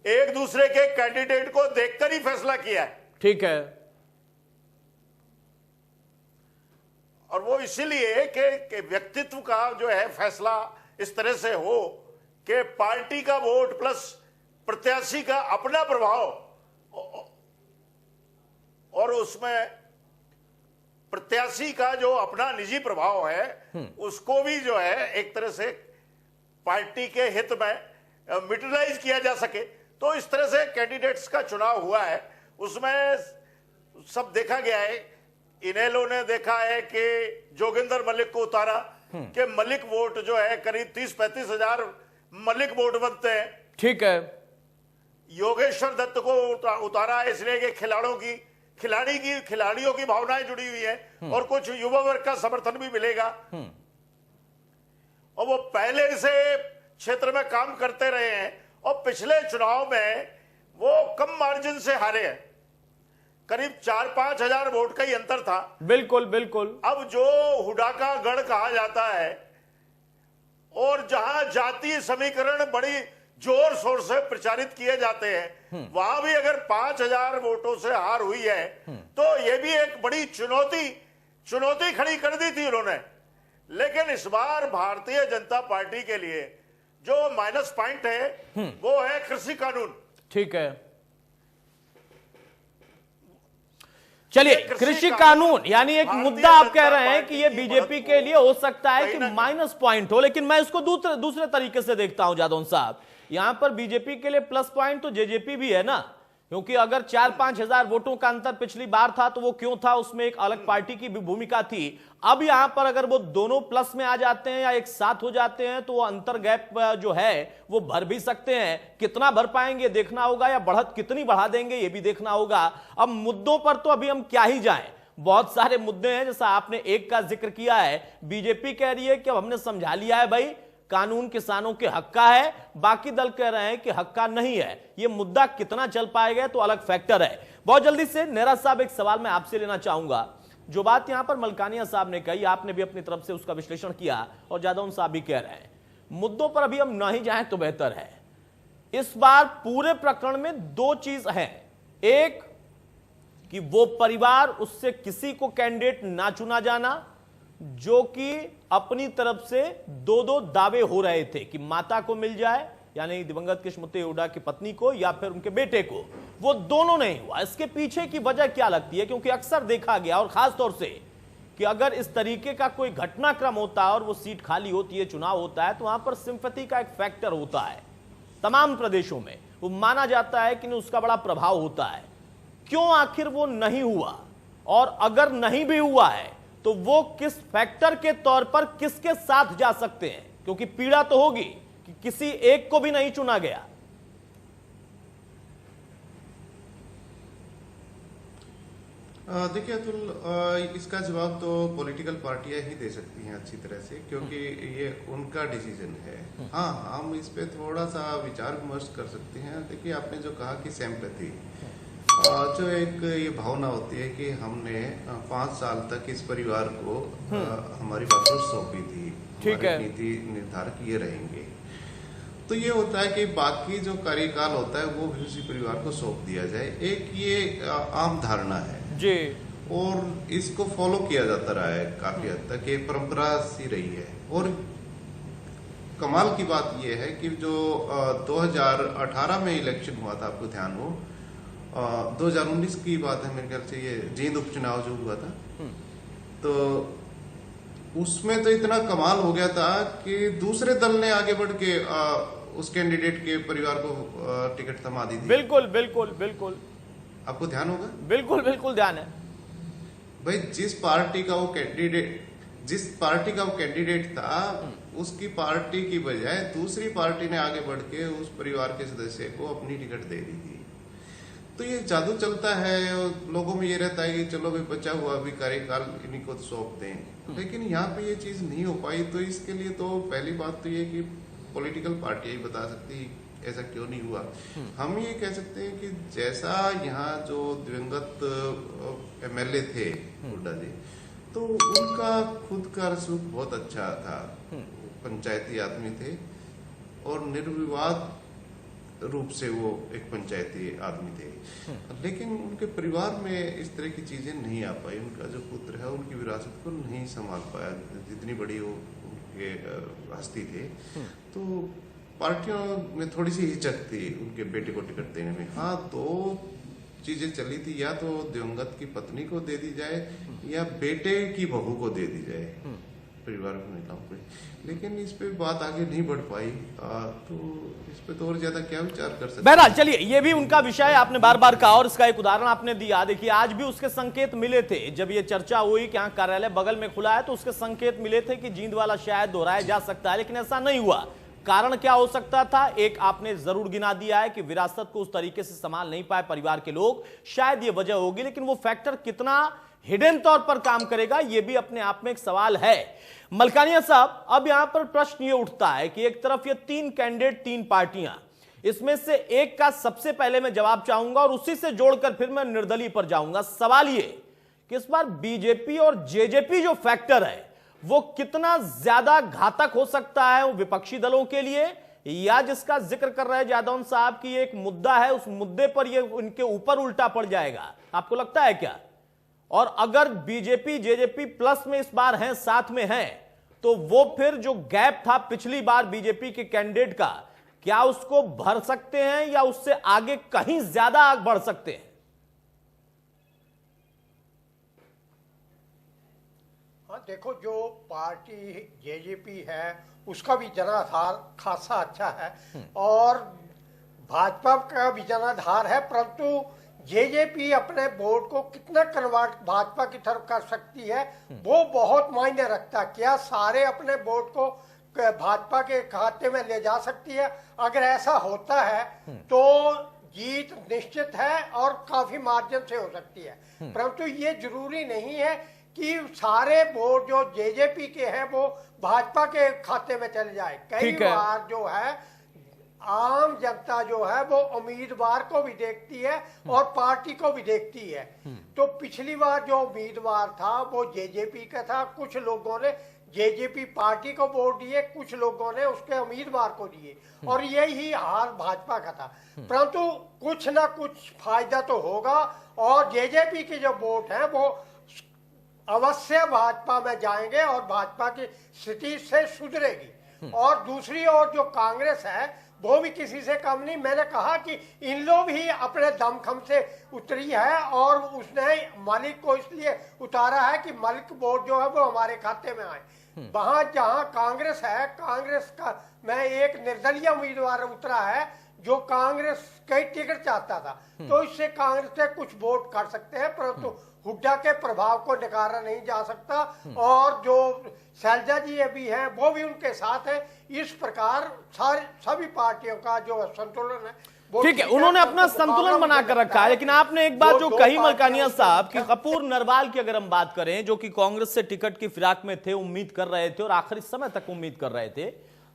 एक दूसरे के कैंडिडेट को देखकर ही फैसला किया है। ठीक है। और वो इसीलिए कि व्यक्तित्व का जो है फैसला इस तरह से हो कि पार्टी का वोट प्लस प्रत्याशी का अपना प्रभाव और उसमें प्रत्याशी का जो अपना निजी प्रभाव है उसको भी जो है एक तरह से पार्टी के हित में यूटिलाइज किया जा सके। तो इस तरह से कैंडिडेट्स का चुनाव हुआ है, उसमें सब देखा गया है। इनेलो ने देखा है कि जोगिंदर मलिक को उतारा कि मलिक वोट जो है करीब 30-35 हजार मलिक वोट बनते हैं। ठीक है। योगेश्वर दत्त को उतारा इसलिए कि खिलाड़ियों की भावनाएं जुड़ी हुई है और कुछ युवा वर्ग का समर्थन भी मिलेगा और वो पहले से क्षेत्र में काम करते रहे हैं और पिछले चुनाव में वो कम मार्जिन से हारे हैं, करीब 4-5 हजार वोट का ही अंतर था। बिल्कुल बिल्कुल। अब जो हुड्डा का गढ़ कहा जाता है और जहां जातीय समीकरण बड़ी जोर शोर से प्रचारित किए जाते हैं, वहां भी अगर 5,000 वोटों से हार हुई है तो यह भी एक बड़ी चुनौती खड़ी कर दी थी उन्होंने। लेकिन इस बार भारतीय जनता पार्टी के लिए जो माइनस पॉइंट है वो है कृषि कानून। ठीक है, चलिए कृषि कानून यानी एक मुद्दा आप कह रहे हैं कि ये बीजेपी के लिए हो सकता है कि माइनस पॉइंट हो, लेकिन मैं इसको दूसरे तरीके से देखता हूं जादौन साहब। यहां पर बीजेपी के लिए प्लस पॉइंट तो जेजेपी भी है ना, क्योंकि अगर 4-5 हजार वोटों का अंतर पिछली बार था तो वो क्यों था, उसमें एक अलग पार्टी की भी भूमिका थी। अब यहां पर अगर वो दोनों प्लस में आ जाते हैं या एक साथ हो जाते हैं तो वो अंतर गैप जो है वो भर भी सकते हैं। कितना भर पाएंगे देखना होगा, या बढ़त कितनी बढ़ा देंगे ये भी देखना होगा। अब मुद्दों पर तो अभी हम क्या ही जाएं, बहुत सारे मुद्दे हैं। जैसा आपने एक का जिक्र किया है, बीजेपी कह रही है कि अब हमने समझा लिया है भाई कानून किसानों के हक का है, बाकी दल कह रहे हैं कि हक का नहीं है। यह मुद्दा कितना चल पाएगा तो अलग फैक्टर है। बहुत जल्दी से नेहरा साहब एक सवाल मैं आपसे लेना चाहूंगा। जो बात यहां पर मलकानिया साहब ने कही, आपने भी अपनी तरफ से उसका विश्लेषण किया और जादौन साहब भी कह रहे हैं, मुद्दों पर अभी हम ना ही जाएं तो बेहतर है। इस बार पूरे प्रकरण में दो चीज है, एक कि वो परिवार उससे किसी को कैंडिडेट ना चुना जाना, जो कि अपनी तरफ से दो दावे हो रहे थे कि माता को मिल जाए यानी दिवंगत कृष्णमूर्ति हुड्डा की पत्नी को या फिर उनके बेटे को, वो दोनों नहीं हुआ। इसके पीछे की वजह क्या लगती है? क्योंकि अक्सर देखा गया और खास तौर से कि अगर इस तरीके का कोई घटनाक्रम होता है और वो सीट खाली होती है, चुनाव होता है, तो वहां पर सिंपैथी का एक फैक्टर होता है तमाम प्रदेशों में। वो माना जाता है कि नहीं उसका बड़ा प्रभाव होता है। क्यों आखिर वो नहीं हुआ, और अगर नहीं भी हुआ है तो वो किस फैक्टर के तौर पर किसके साथ जा सकते हैं? क्योंकि पीड़ा तो होगी कि किसी एक को भी नहीं चुना गया। देखिए अतुल, इसका जवाब तो पॉलिटिकल पार्टियां ही दे सकती हैं अच्छी तरह से, क्योंकि ये उनका डिसीजन है। हाँ, हम इस पे थोड़ा सा विचार विमर्श कर सकते हैं। देखिए, आपने जो कहा कि सिंपैथी, जो एक ये भावना होती है कि हमने 5 साल तक इस परिवार को हमारी बातों सौंपी थी, ठीक है, नीति निर्धारक ये रहेंगे, तो ये होता है कि बाकी जो कार्यकाल होता है वो भी उसी परिवार को सौंप दिया जाए। एक ये आम धारणा है जी, और इसको फॉलो किया जाता रहा है काफी हद तक, एक परंपरा सी रही है। और कमाल की बात यह है कि जो 2018 में इलेक्शन हुआ था, आपको ध्यान हो, 2019 की बात है मेरे ख्याल से, ये जींद उपचुनाव जो हुआ था, तो उसमें तो इतना कमाल हो गया था कि दूसरे दल ने आगे बढ़ के उस कैंडिडेट के परिवार को टिकट थमा दी थी। बिल्कुल बिल्कुल बिल्कुल, आपको ध्यान होगा। बिल्कुल बिल्कुल ध्यान है भाई। जिस पार्टी का वो कैंडिडेट था, उसकी पार्टी की बजाय दूसरी पार्टी ने आगे बढ़ के उस परिवार के सदस्य को अपनी टिकट दे दी थी। तो ये जादू चलता है और लोगों में ये रहता है कि चलो भाई बचा हुआ अभी कार्यकाल इन्हीं को सौंप दें, लेकिन यहाँ पे ये चीज नहीं हो पाई। तो इसके लिए तो पहली बात तो ये कि पॉलिटिकल पार्टियां ही बता सकती ऐसा क्यों नहीं हुआ। हम ये कह सकते हैं कि जैसा यहाँ जो दिवंगत एमएलए थे हुड्डा जी, तो उनका खुद का रसूख बहुत अच्छा था, पंचायती आदमी थे और निर्विवाद रूप से वो एक पंचायती आदमी थे, लेकिन उनके परिवार में इस तरह की चीजें नहीं आ पाई। उनका जो पुत्र है उनकी विरासत को नहीं संभाल पाया, जितनी बड़ी वो उनके हस्ती थे। तो पार्टियों में थोड़ी सी हिचक थी उनके बेटे को टिकट देने में। हाँ, 2 चीजें चली थी, या तो दिवंगत की पत्नी को दे दी जाए या बेटे की बहू को दे दी जाए परिवार में महिलाओं को, लेकिन इस पे बात आगे नहीं बढ़ पाई। तो इस पे तो और ज्यादा क्या विचार कर सकते। बहरहाल चलिए, ये भी उनका विषय आपने बार बार कहा और इसका एक उदाहरण आपने दिया। देखिए, आज भी उसके संकेत मिले थे जब ये चर्चा हुई कि यहाँ कार्यालय बगल में खुला है, तो उसके संकेत मिले थे कि जींद वाला शायद दोहराया जा सकता है, लेकिन ऐसा नहीं हुआ। कारण क्या हो सकता था? एक आपने जरूर गिना दिया है कि विरासत को उस तरीके से संभाल नहीं पाए परिवार के लोग, शायद ये वजह होगी, लेकिन वो फैक्टर कितना हिडन तौर पर काम करेगा ये भी अपने आप में एक सवाल है। मलकानिया साहब, अब यहां पर प्रश्न ये उठता है कि एक तरफ ये 3 कैंडिडेट, 3 पार्टियां, इसमें से एक का सबसे पहले मैं जवाब चाहूंगा और उसी से जोड़कर फिर मैं निर्दलीय पर जाऊंगा। सवाल ये कि इस बार बीजेपी और जेजेपी जो फैक्टर है वो कितना ज्यादा घातक हो सकता है वो विपक्षी दलों के लिए, या जिसका जिक्र कर रहे हैं जादौन साहब की एक मुद्दा है, उस मुद्दे पर ये उनके ऊपर उल्टा पड़ जाएगा, आपको लगता है क्या? और अगर बीजेपी जेजेपी प्लस में इस बार हैं, साथ में हैं, तो वो फिर जो गैप था पिछली बार बीजेपी के कैंडिडेट का, क्या उसको भर सकते हैं या उससे आगे कहीं ज्यादा आगे बढ़ सकते हैं? हाँ, देखो, जो पार्टी जेजेपी है उसका भी जनाधार खासा अच्छा है और भाजपा का भी जनाधार है, परंतु जेजेपी अपने वोट को कितना कन्वर्ट भाजपा की तरफ कर सकती है वो बहुत मायने रखता है। क्या सारे अपने वोट को भाजपा के खाते में ले जा सकती है? अगर ऐसा होता है तो जीत निश्चित है और काफी मार्जिन से हो सकती है, परंतु ये जरूरी नहीं है कि सारे वोट जो जेजेपी के हैं वो भाजपा के खाते में चले जाए। कई बार जो है आम जनता जो है वो उम्मीदवार को भी देखती है और पार्टी को भी देखती है। तो पिछली बार जो उम्मीदवार था वो जेजेपी का था, कुछ लोगों ने जेजेपी पार्टी को वोट दिए, कुछ लोगों ने उसके उम्मीदवार को दिए, और यही हाल भाजपा का था। परंतु कुछ ना कुछ फायदा तो होगा और जेजेपी के जो वोट हैं वो अवश्य भाजपा में जाएंगे और भाजपा की स्थिति से सुधरेगी। और दूसरी ओर जो कांग्रेस है वो भी किसी से कम नहीं। मैंने कहा कि इन लोग ही अपने दमखम से उतरी है और उसने मलिक को इसलिए उतारा है कि मलिक वोट जो है वो हमारे खाते में आए। वहां जहां कांग्रेस है, कांग्रेस का में एक निर्दलीय उम्मीदवार उतरा है जो कांग्रेस कई टिकट चाहता था, तो इससे कांग्रेस से कुछ वोट कर सकते हैं, परंतु हुड्डा के प्रभाव को नकारा नहीं जा सकता। और जो शैलजा जी अभी हैं वो भी उनके साथ है। इस प्रकार सभी पार्टियों का जो संतुलन है वो ठीक है, उन्होंने अपना संतुलन बनाकर रखा है। लेकिन आपने एक बात जो कही मलकानिया साहब कि कपूर नरवाल की अगर हम बात करें, जो कि कांग्रेस से टिकट की फिराक में थे, उम्मीद कर रहे थे और आखिरी समय तक उम्मीद कर रहे थे,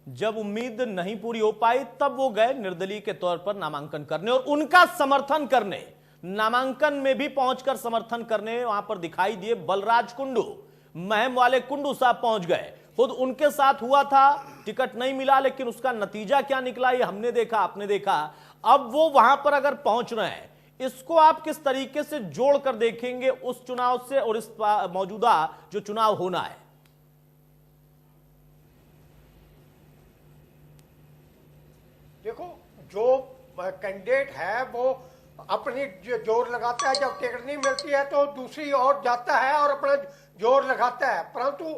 जब उम्मीद नहीं पूरी हो पाई तब वो गए निर्दलीय के तौर पर नामांकन करने और उनका समर्थन करने, नामांकन में भी पहुंचकर समर्थन करने वहां पर दिखाई दिए बलराज कुंडू, महम वाले कुंडू साहब पहुंच गए। खुद उनके साथ हुआ था, टिकट नहीं मिला, लेकिन उसका नतीजा क्या निकला ये हमने देखा, आपने देखा। अब वो वहां पर अगर पहुंच रहे हैं, इसको आप किस तरीके से जोड़कर देखेंगे उस चुनाव से और इस मौजूदा जो चुनाव होना है? देखो, जो कैंडिडेट है वो अपनी जोर लगाता है, जब टिकट नहीं मिलती है तो दूसरी ओर जाता है और अपना जोर लगाता है, परंतु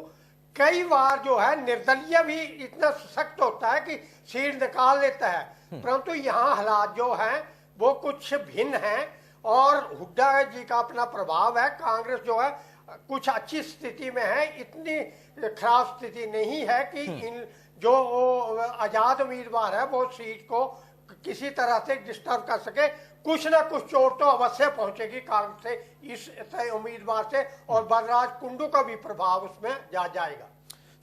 कई बार जो है निर्दलीय भी इतना सख्त होता है कि सीट निकाल लेता है। परंतु यहाँ हालात जो हैं वो कुछ भिन्न हैं और हुड्डा जी का अपना प्रभाव है। कांग्रेस जो है कुछ अच्छी स्थिति में है, इतनी खराब स्थिति नहीं है कि इन जो आजाद उम्मीदवार है वो सीट को किसी तरह से डिस्टर्ब कर सके। कुछ ना कुछ चोट तो अवश्य पहुंचेगी कांग्रेस से, इस उम्मीदवार से, और बलराज कुंडू का भी प्रभाव उसमें जाएगा।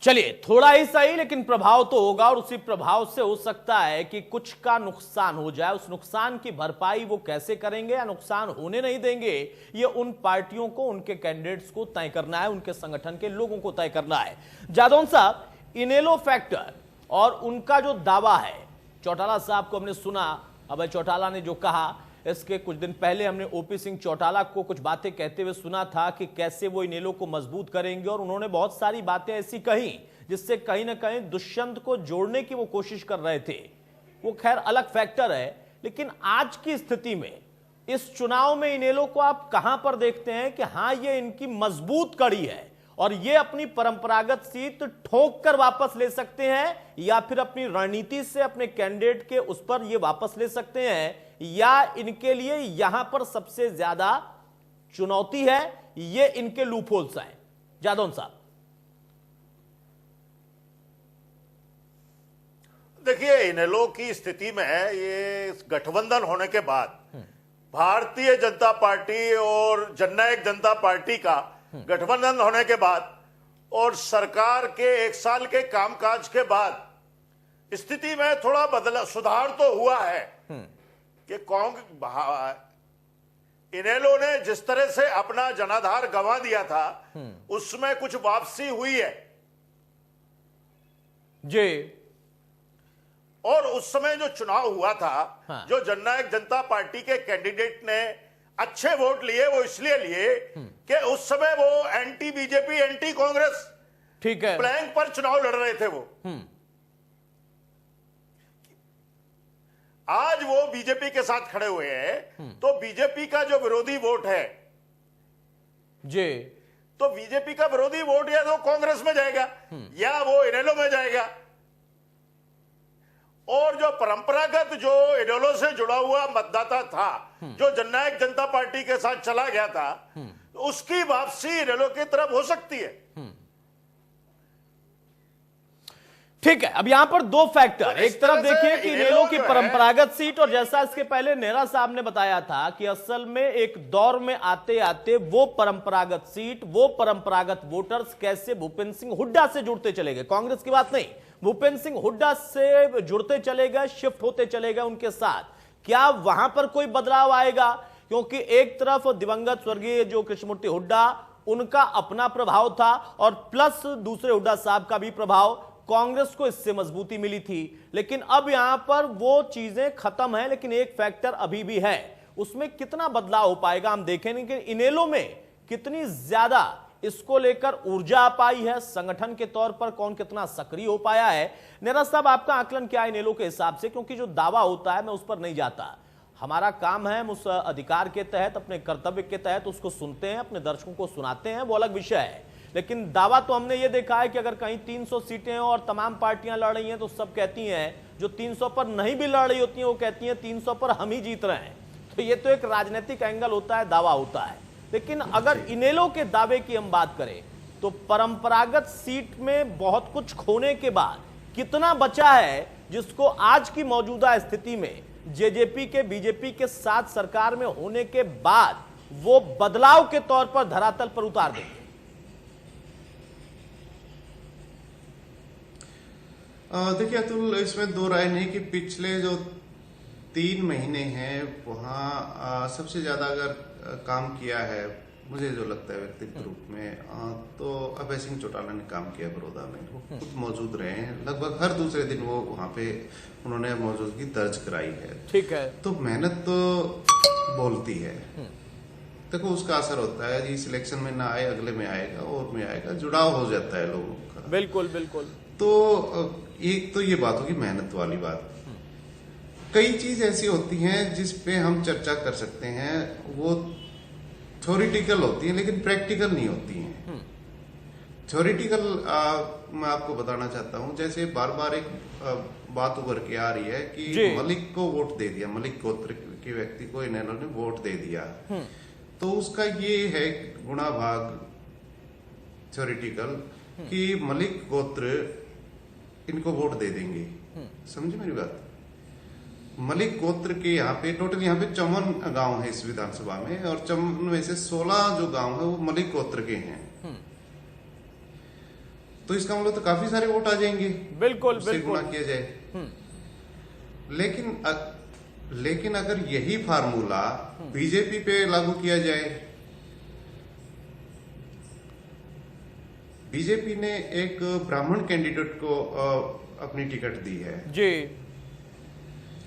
चलिए, थोड़ा ही सही लेकिन प्रभाव तो होगा और उसी प्रभाव से हो सकता है कि कुछ का नुकसान हो जाए। उस नुकसान की भरपाई वो कैसे करेंगे या नुकसान होने नहीं देंगे, ये उन पार्टियों को, उनके कैंडिडेट्स को तय करना है, उनके संगठन के लोगों को तय करना है। जादौन साहब, इनेलो फैक्टर और उनका जो दावा है, चौटाला साहब को हमने सुना, अभय चौटाला ने जो कहा, इसके कुछ दिन पहले हमने ओपी सिंह चौटाला को कुछ बातें कहते हुए सुना था कि कैसे वो इनेलो को मजबूत करेंगे, और उन्होंने बहुत सारी बातें ऐसी कही जिससे कहीं ना कहीं दुष्यंत को जोड़ने की वो कोशिश कर रहे थे। वो खैर अलग फैक्टर है, लेकिन आज की स्थिति में इस चुनाव में इनेलो को आप कहां पर देखते हैं कि हां ये इनकी मजबूत कड़ी है और ये अपनी परंपरागत सीट ठोक कर वापस ले सकते हैं, या फिर अपनी रणनीति से अपने कैंडिडेट के उस पर ये वापस ले सकते हैं, या इनके लिए यहां पर सबसे ज्यादा चुनौती है ये इनके लूपहोल्स हैं? जादौन साहब, देखिए, इनेलो की स्थिति में ये गठबंधन होने के बाद भारतीय जनता पार्टी और जननायक जनता पार्टी का गठबंधन होने के बाद और सरकार के 1 साल के कामकाज के बाद स्थिति में थोड़ा सुधार तो हुआ है कि इनेलो ने जिस तरह से अपना जनाधार गंवा दिया था उसमें कुछ वापसी हुई है जी। और उस समय जो चुनाव हुआ था, हाँ। जो जननायक जनता पार्टी के कैंडिडेट ने अच्छे वोट लिए, वो इसलिए लिए कि उस समय वो एंटी बीजेपी, एंटी कांग्रेस, ठीक है, प्लैंक पर चुनाव लड़ रहे थे वो। आज वो बीजेपी के साथ खड़े हुए हैं, तो बीजेपी का जो विरोधी वोट है जी, तो बीजेपी का विरोधी वोट या तो कांग्रेस में जाएगा या वो इनेलो में जाएगा। और जो परंपरागत जो इनेलो से जुड़ा हुआ मतदाता था, जो जननायक जनता पार्टी के साथ चला गया था, उसकी वापसी इनेलो की तरफ हो सकती है। ठीक है, अब यहां पर दो फैक्टर, एक तरफ देखिए कि इनेलो की परंपरागत सीट, और जैसा इसके पहले नेहरा साहब ने बताया था कि असल में एक दौर में आते आते वो परंपरागत सीट, वो परंपरागत वोटर्स कैसे भूपेंद्र सिंह हुड्डा से जुड़ते चले गए, कांग्रेस की बात नहीं, भूपेंद्र सिंह हुड्डा से जुड़ते चले गए, शिफ्ट होते चले गए उनके साथ। क्या वहां पर कोई बदलाव आएगा? क्योंकि एक तरफ दिवंगत स्वर्गीय जो कृष्णमूर्ति हुड्डा, उनका अपना प्रभाव था, और प्लस दूसरे हुड्डा साहब का भी प्रभाव, कांग्रेस को इससे मजबूती मिली थी। लेकिन अब यहां पर वो चीजें खत्म है, लेकिन एक फैक्टर अभी भी है, उसमें कितना बदलाव हो पाएगा हम देखेंगे कि इनेलो में कितनी ज्यादा इसको लेकर ऊर्जा आ पाई है, संगठन के तौर पर कौन कितना सक्रिय हो पाया है। नेहरा साहब, आपका आकलन क्या है इनेलो के हिसाब से? क्योंकि जो दावा होता है मैं उस पर नहीं जाता, हमारा काम है हम उस अधिकार के तहत, अपने कर्तव्य के तहत उसको सुनते हैं, अपने दर्शकों को सुनाते हैं, वो अलग विषय है। लेकिन दावा तो हमने ये देखा है कि अगर कहीं 300 सीटें और तमाम पार्टियां लड़ रही हैं तो सब कहती हैं जो 300 पर नहीं भी लड़ रही होती हैं वो कहती हैं 300 पर हम ही जीत रहे हैं। तो ये तो एक राजनीतिक एंगल होता है, दावा होता है। लेकिन अगर इनेलो के दावे की हम बात करें तो परंपरागत सीट में बहुत कुछ खोने के बाद कितना बचा है जिसको आज की मौजूदा स्थिति में जेजेपी के बीजेपी के साथ सरकार में होने के बाद वो बदलाव के तौर पर धरातल पर उतार देंगे? देखिए अतुल, इसमें दो राय नहीं कि पिछले जो 3 महीने हैं वहाँ सबसे ज्यादा अगर काम किया है, मुझे जो लगता है व्यक्तिगत रूप में, तो अभय सिंह चौटाला ने काम किया बड़ौदा में। वो खुद मौजूद रहे हैं, लगभग हर दूसरे दिन वो वहाँ पे उन्होंने मौजूदगी दर्ज कराई है। ठीक है, तो मेहनत तो बोलती है। देखो उसका असर होता है, इस इलेक्शन में ना आए अगले में आएगा और में आएगा, जुड़ाव हो जाता है लोगों का। बिल्कुल बिल्कुल। तो एक तो ये बात होगी मेहनत वाली बात। कई चीज ऐसी होती हैं जिसपे हम चर्चा कर सकते हैं, वो थ्योरिटिकल होती है लेकिन प्रैक्टिकल नहीं होती हैं। थ्योरिटिकल मैं आपको बताना चाहता हूं, जैसे बार बार एक बात उभर के आ रही है कि मलिक को वोट दे दिया, मलिक गोत्र के व्यक्ति को इनेलो ने वोट दे दिया। तो उसका ये है गुणा भाग थ्योरिटिकल कि मलिक गोत्र इनको वोट दे देंगे। समझे मेरी बात? मलिक गोत्र के यहाँ पे टोटल यहाँ पे 54 गांव है इस विधानसभा में, और 54 में से 16 जो गांव है वो मलिक गोत्र के हैं। तो इसका मतलब तो काफी सारे वोट आ जाएंगे, बिल्कुल बिल्कुल गुणा किया जाए। लेकिन अगर यही फार्मूला बीजेपी पे लागू किया जाए, बीजेपी ने एक ब्राह्मण कैंडिडेट को अपनी टिकट दी है जी,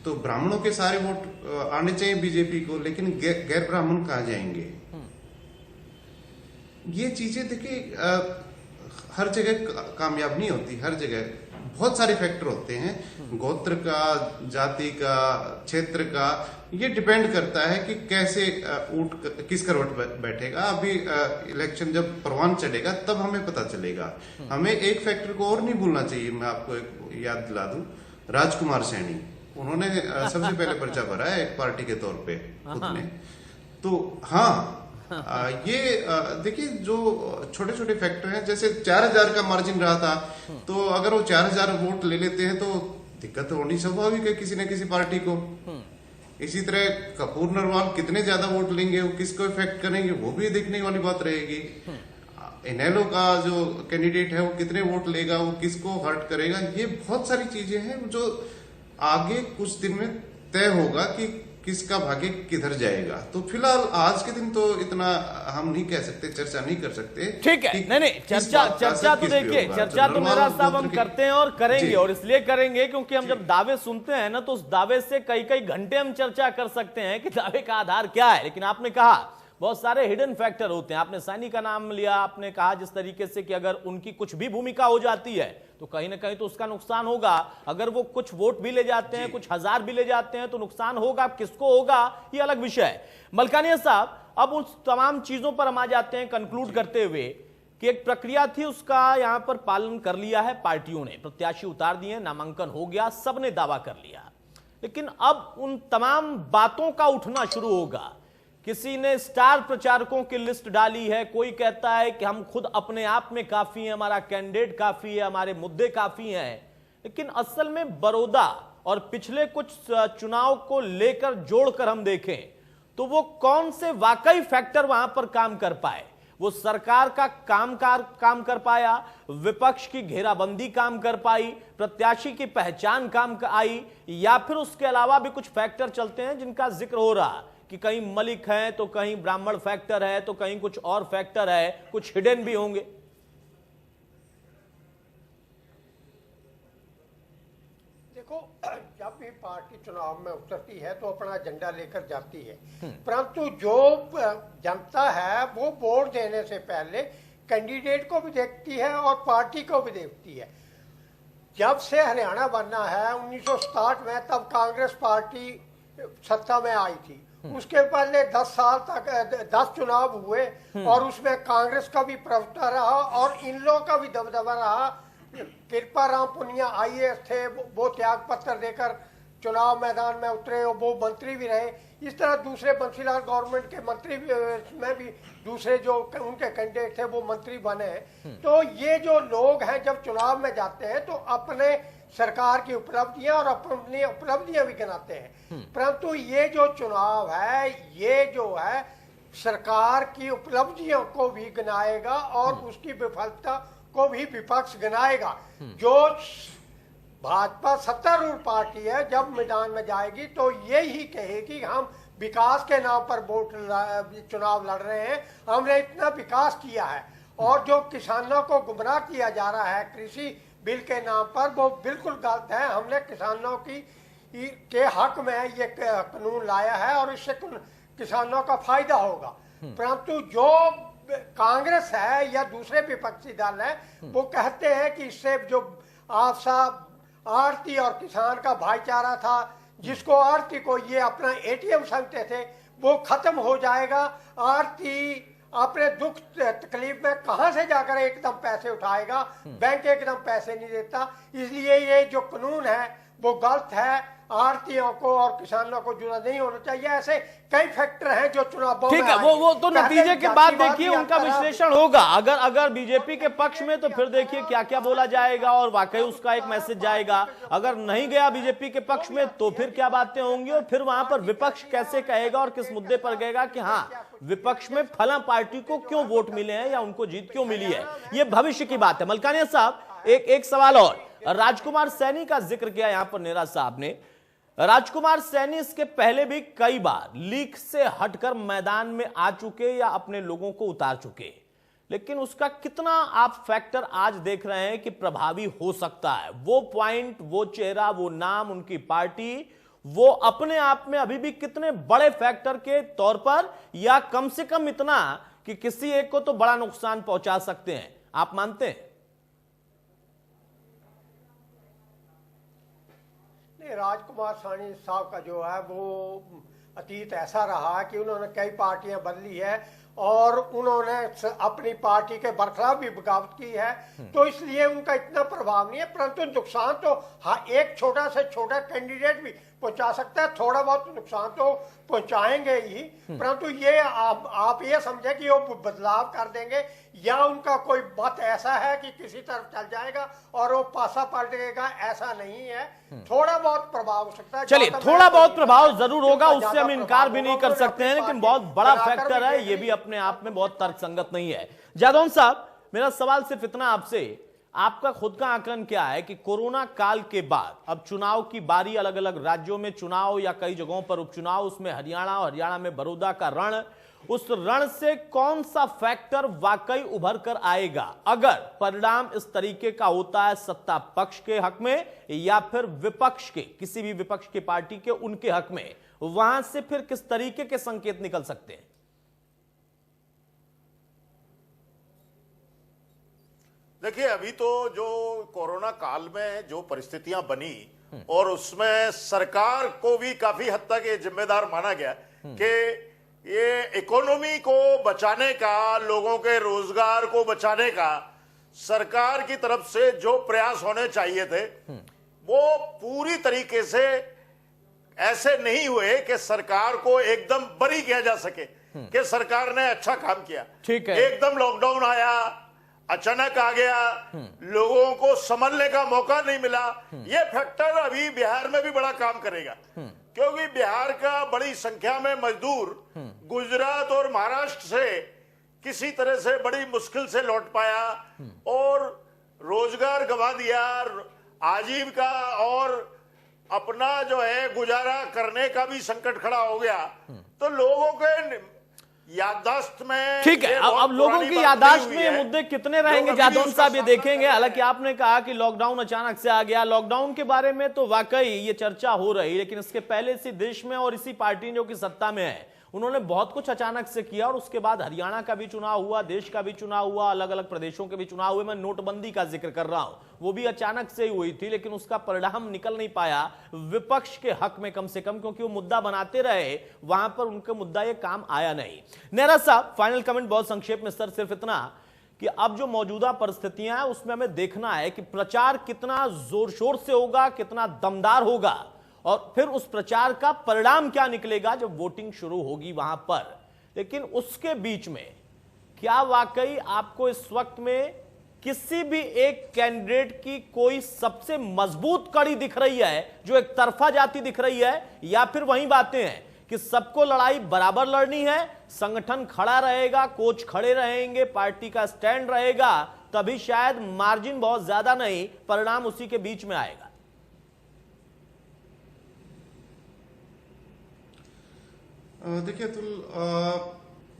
तो ब्राह्मणों के सारे वोट आने चाहिए बीजेपी को, लेकिन गैर ब्राह्मण कहाँ जाएंगे? ये चीजें देखिए हर जगह कामयाब नहीं होती। हर जगह बहुत सारे फैक्टर होते हैं, गोत्र का, जाति का, क्षेत्र का, ये डिपेंड करता है कि कैसे ऊंट किस करवट बैठेगा। अभी इलेक्शन जब परवान चढ़ेगा तब हमें पता चलेगा। हमें एक फैक्टर को और नहीं भूलना चाहिए। मैं आपको एक याद दिला दूं, राजकुमार सैनी, उन्होंने सबसे पहले पर्चा भरा है एक पार्टी के तौर पे खुद ने। तो हाँ, ये देखिए जो छोटे छोटे फैक्टर हैं, जैसे 4000 का मार्जिन रहा था, तो अगर वो 4000 वोट ले लेते हैं तो दिक्कत होनी स्वाभाविक है किसी न किसी पार्टी को। इसी तरह कपूर नरवाल कितने ज्यादा वोट लेंगे, वो किसको इफेक्ट करेंगे, वो भी देखने वाली बात रहेगी। इनेलो का जो कैंडिडेट है वो कितने वोट लेगा, वो किसको हर्ट करेगा, ये बहुत सारी चीजें हैं जो आगे कुछ दिन में तय होगा कि किसका भाग्य किधर जाएगा। तो फिलहाल आज के दिन तो इतना हम नहीं कह सकते, चर्चा नहीं कर सकते। ठीक है, नहीं चर्चा तो देखिए, चर्चा तो मेरा साहब हम करते हैं और करेंगे, और इसलिए करेंगे क्योंकि हम जब दावे सुनते हैं ना तो उस दावे से कई कई घंटे हम चर्चा कर सकते हैं कि दावे का आधार क्या है। लेकिन आपने कहा बहुत सारे हिडन फैक्टर होते हैं, आपने सैनी का नाम लिया, आपने कहा जिस तरीके से कि अगर उनकी कुछ भी भूमिका हो जाती है तो कहीं ना कहीं तो उसका नुकसान होगा। अगर वो कुछ वोट भी ले जाते हैं, कुछ हजार भी ले जाते हैं तो नुकसान होगा, किसको होगा ये अलग विषय है। मलकानिया साहब, अब उस तमाम चीजों पर हम आ जाते हैं कंक्लूड करते हुए कि एक प्रक्रिया थी उसका यहां पर पालन कर लिया है पार्टियों ने, प्रत्याशी उतार दिए, नामांकन हो गया, सबने दावा कर लिया। लेकिन अब उन तमाम बातों का उठना शुरू होगा। किसी ने स्टार प्रचारकों की लिस्ट डाली है, कोई कहता है कि हम खुद अपने आप में काफी हैं, हमारा कैंडिडेट काफी है, हमारे मुद्दे काफी हैं। लेकिन असल में बड़ौदा और पिछले कुछ चुनाव को लेकर जोड़कर हम देखें तो वो कौन से वाकई फैक्टर वहां पर काम कर पाए? वो सरकार का काम कर पाया, विपक्ष की घेराबंदी काम कर पाई, प्रत्याशी की पहचान काम आई, या फिर उसके अलावा भी कुछ फैक्टर चलते हैं जिनका जिक्र हो रहा कि कहीं मलिक है तो कहीं ब्राह्मण फैक्टर है तो कहीं कुछ और फैक्टर है, कुछ हिडन भी होंगे। देखो, जब भी पार्टी चुनाव में उतरती है तो अपना एजेंडा लेकर जाती है, परंतु जो जनता है वो वोट देने से पहले कैंडिडेट को भी देखती है और पार्टी को भी देखती है। जब से हरियाणा बनना है 1967 में, तब कांग्रेस पार्टी सत्ता में आई थी। उसके पहले 10 साल तक 10 चुनाव हुए और उसमें कांग्रेस का भी प्रभुत्व रहा और इन लोगों का भी दबदबा रहा। कृपा राम पुनिया आईएएस थे, वो त्याग पत्र देकर चुनाव मैदान में उतरे और वो मंत्री भी रहे। इस तरह दूसरे बंसीलाल गवर्नमेंट के मंत्री में भी दूसरे जो उनके कैंडिडेट थे वो मंत्री बने। तो ये जो लोग हैं जब चुनाव में जाते हैं तो अपने सरकार की उपलब्धियां और अपनी उपलब्धियां भी गिनाते हैं, परंतु ये जो चुनाव है ये जो है सरकार की उपलब्धियों को भी गिनाएगा और उसकी विफलता को भी विपक्ष गिनाएगा। जो भाजपा सत्तारूढ़ पार्टी है जब मैदान में जाएगी तो यही कहेगी हम विकास के नाम पर चुनाव लड़ रहे हैं, हमने इतना विकास किया है। और जो किसानों को गुमराह किया जा रहा है कृषि बिल के नाम पर वो बिल्कुल गलत है। हमने किसानों के हक में ये कानून लाया है और इससे किसानों का फायदा होगा, परंतु जो कांग्रेस है या दूसरे विपक्षी दल है वो कहते हैं कि इससे जो आपसा आरती और किसान का भाईचारा था, जिसको आरती को ये अपना एटीएम समझते थे, वो खत्म हो जाएगा। आरती अपने दुख तकलीफ में कहां से जाकर एकदम पैसे उठाएगा, बैंक एकदम पैसे नहीं देता। इसलिए ये जो कानून है वो गलत है, आरतियों को और किसानों को जुड़ा नहीं होना चाहिए। ऐसे कई फैक्टर हैं जो चुनाव ठीक है, वो तो नतीजे के बाद देखिए उनका विश्लेषण होगा। अगर बीजेपी के पक्ष में तो फिर देखिए क्या क्या बोला जाएगा और वाकई उसका एक मैसेज जाएगा। अगर नहीं गया बीजेपी के पक्ष में तो फिर क्या बातें होंगी और फिर वहां पर विपक्ष कैसे कहेगा और किस मुद्दे पर कहेगा कि हाँ विपक्ष में फला पार्टी को क्यों वोट मिले हैं या उनको जीत क्यों मिली है, ये भविष्य की बात है। मलकानिया साहब एक सवाल और, राजकुमार सैनी का जिक्र किया यहां पर नेरा साहब ने। राजकुमार सैनी इसके पहले भी कई बार लीक से हटकर मैदान में आ चुके या अपने लोगों को उतार चुके, लेकिन उसका कितना आप फैक्टर आज देख रहे हैं कि प्रभावी हो सकता है? वो पॉइंट, वो चेहरा, वो नाम, उनकी पार्टी, वो अपने आप में अभी भी कितने बड़े फैक्टर के तौर पर या कम से कम इतना कि किसी एक को तो बड़ा नुकसान पहुंचा सकते हैं, आप मानते हैं? राजकुमार सैनी साहब का जो है वो अतीत ऐसा रहा है कि उन्होंने कई पार्टियां बदली है और उन्होंने अपनी पार्टी के बरखलाफ भी बगावत की है, तो इसलिए उनका इतना प्रभाव नहीं है। परंतु नुकसान तो हाँ एक छोटा से छोटा कैंडिडेट भी पहुंचा सकता है, थोड़ा बहुत नुकसान तो पहुंचाएंगे ही, परंतु ये आप ये समझे कि वो बदलाव कर देंगे या उनका कोई मत ऐसा है कि किसी तरफ चल जाएगा और वो पासा पलटेगा, ऐसा नहीं है। थोड़ा बहुत प्रभाव हो सकता है। चलिए, थोड़ा बहुत प्रभाव जरूर होगा, उससे हम इनकार भी नहीं कर सकते हैं, लेकिन बहुत बड़ा फैक्टर है ये भी अपने आप में बहुत तर्कसंगत नहीं है। जादौन साहब, मेरा सवाल सिर्फ इतना आपसे, आपका खुद का आकलन क्या है कि कोरोना काल के बाद अब चुनाव की बारी, अलग अलग राज्यों में चुनाव या कई जगहों पर उपचुनाव, उसमें हरियाणा में बड़ौदा का रण, उस रण से कौन सा फैक्टर वाकई उभर कर आएगा अगर परिणाम इस तरीके का होता है सत्ता पक्ष के हक में या फिर विपक्ष के, किसी भी विपक्ष की पार्टी के उनके हक में, वहां से फिर किस तरीके के संकेत निकल सकते हैं? देखिए, अभी तो जो कोरोना काल में जो परिस्थितियां बनी और उसमें सरकार को भी काफी हद तक ये जिम्मेदार माना गया कि ये इकोनॉमी को बचाने का, लोगों के रोजगार को बचाने का सरकार की तरफ से जो प्रयास होने चाहिए थे वो पूरी तरीके से ऐसे नहीं हुए कि सरकार को एकदम बरी किया जा सके कि सरकार ने अच्छा काम किया। ठीक है, एकदम लॉकडाउन आया, अचानक आ गया, लोगों को संभलने का मौका नहीं मिला। ये फैक्टर अभी बिहार में भी बड़ा काम करेगा, क्योंकि बिहार का बड़ी संख्या में मजदूर गुजरात और महाराष्ट्र से किसी तरह से बड़ी मुश्किल से लौट पाया और रोजगार गंवा दिया, आजीविका और अपना जो है गुजारा करने का भी संकट खड़ा हो गया। तो लोगों के याददाश्त में, ठीक है, अब लोगों की याददाश्त में ये मुद्दे कितने रहेंगे जादौन साहब, ये देखेंगे। हालांकि आपने कहा कि लॉकडाउन अचानक से आ गया, लॉकडाउन के बारे में तो वाकई ये चर्चा हो रही, लेकिन इसके पहले इसी देश में और इसी पार्टी जो कि सत्ता में है उन्होंने बहुत कुछ अचानक से किया और उसके बाद हरियाणा का भी चुनाव हुआ, देश का भी चुनाव हुआ, अलग अलग प्रदेशों के भी चुनाव हुए। मैं नोटबंदी का जिक्र कर रहा हूं, वो भी अचानक से ही हुई थी, लेकिन उसका परिणाम निकल नहीं पाया विपक्ष के हक में कम से कम, क्योंकि वो मुद्दा बनाते रहे, वहां पर उनका मुद्दा ये काम आया नहीं। नेहरा साहब, फाइनल कमेंट बहुत संक्षेप में सर, सिर्फ इतना कि अब जो मौजूदा परिस्थितियां हैं उसमें हमें देखना है कि प्रचार कितना जोर शोर से होगा, कितना दमदार होगा, और फिर उस प्रचार का परिणाम क्या निकलेगा जब वोटिंग शुरू होगी वहां पर। लेकिन उसके बीच में क्या वाकई आपको इस वक्त में किसी भी एक कैंडिडेट की कोई सबसे मजबूत कड़ी दिख रही है जो एक तरफा जाती दिख रही है, या फिर वही बातें हैं कि सबको लड़ाई बराबर लड़नी है, संगठन खड़ा रहेगा, कोच खड़े रहेंगे, पार्टी का स्टैंड रहेगा, तभी शायद मार्जिन बहुत ज्यादा नहीं, परिणाम उसी के बीच में आएगा? देखिए अतुल,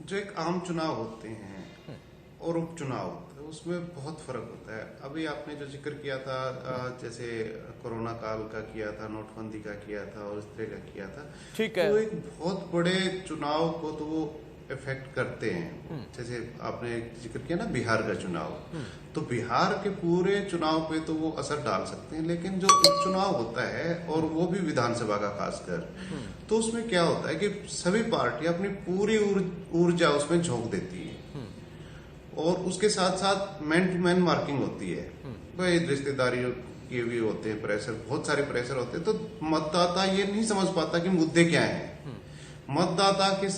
जो एक आम चुनाव होते हैं और उपचुनाव होते हैं उसमें बहुत फर्क होता है। अभी आपने जो जिक्र किया था, जैसे कोरोना काल का किया था, नोटबंदी का किया था और इस तरह का किया था, ठीक है, तो एक बहुत बड़े चुनाव को तो वो इफेक्ट करते हैं। जैसे आपने जिक्र किया ना बिहार का चुनाव, तो बिहार के पूरे चुनाव पे तो वो असर डाल सकते हैं, लेकिन जो उपचुनाव होता है और वो भी विधानसभा का खासकर, तो उसमें क्या होता है कि सभी पार्टियां अपनी पूरी ऊर्जा उसमें झोंक देती है और उसके साथ साथ मैन टू मैन मार्किंग होती है। भाई रिश्तेदारियों के भी होते हैं प्रेशर, बहुत सारे प्रेशर होते हैं, तो मतदाता ये नहीं समझ पाता कि मुद्दे क्या हैं। मतदाता के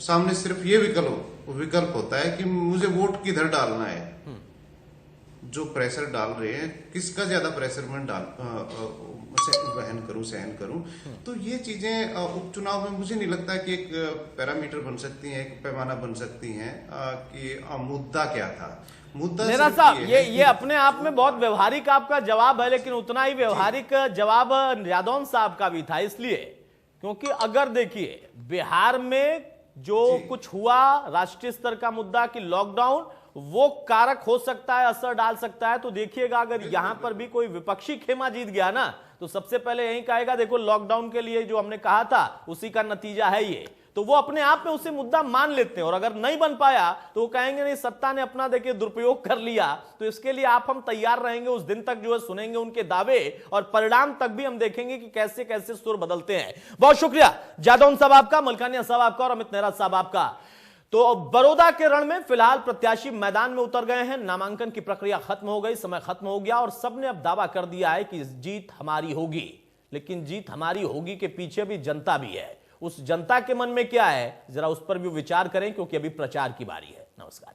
सामने सिर्फ ये विकल्प होता है कि मुझे वोट किधर डालना है। जो प्रेशर डाल रहे हैं, किसका ज्यादा प्रेशर में सहन करूं, तो ये चीजें उपचुनाव में मुझे नहीं लगता कि एक पैरामीटर बन सकती हैं, एक पैमाना बन सकती हैं कि मुद्दा क्या था। मुद्दा मेरा साहब ये अपने आप में बहुत व्यवहारिक आपका जवाब है, लेकिन उतना ही व्यवहारिक जवाब यादव साहब का भी था, इसलिए क्योंकि अगर देखिए बिहार में जो कुछ हुआ, राष्ट्रीय स्तर का मुद्दा कि लॉकडाउन, वो कारक हो सकता है, असर डाल सकता है। तो देखिएगा अगर यहां पर भी कोई विपक्षी खेमा जीत गया ना, तो सबसे पहले यही कहेगा देखो लॉकडाउन के लिए जो हमने कहा था उसी का नतीजा है ये, तो वो अपने आप में उसे मुद्दा मान लेते हैं। और अगर नहीं बन पाया तो वो कहेंगे नहीं, सत्ता ने अपना देखिए दुरुपयोग कर लिया। तो इसके लिए हम तैयार रहेंगे, उस दिन तक जो है सुनेंगे उनके दावे, और परिणाम तक भी हम देखेंगे कि कैसे कैसे सुर बदलते हैं। बहुत शुक्रिया जादौन साहब आपका, मलकानिया साहब आपका और अमित नेहरा साहब आपका। तो बड़ौदा के रण में फिलहाल प्रत्याशी मैदान में उतर गए हैं, नामांकन की प्रक्रिया खत्म हो गई, समय खत्म हो गया और सबने अब दावा कर दिया है कि जीत हमारी होगी। लेकिन जीत हमारी होगी के पीछे भी जनता भी है। उस जनता के मन में क्या है, जरा उस पर भी विचार करें, क्योंकि अभी प्रचार की बारी है। नमस्कार।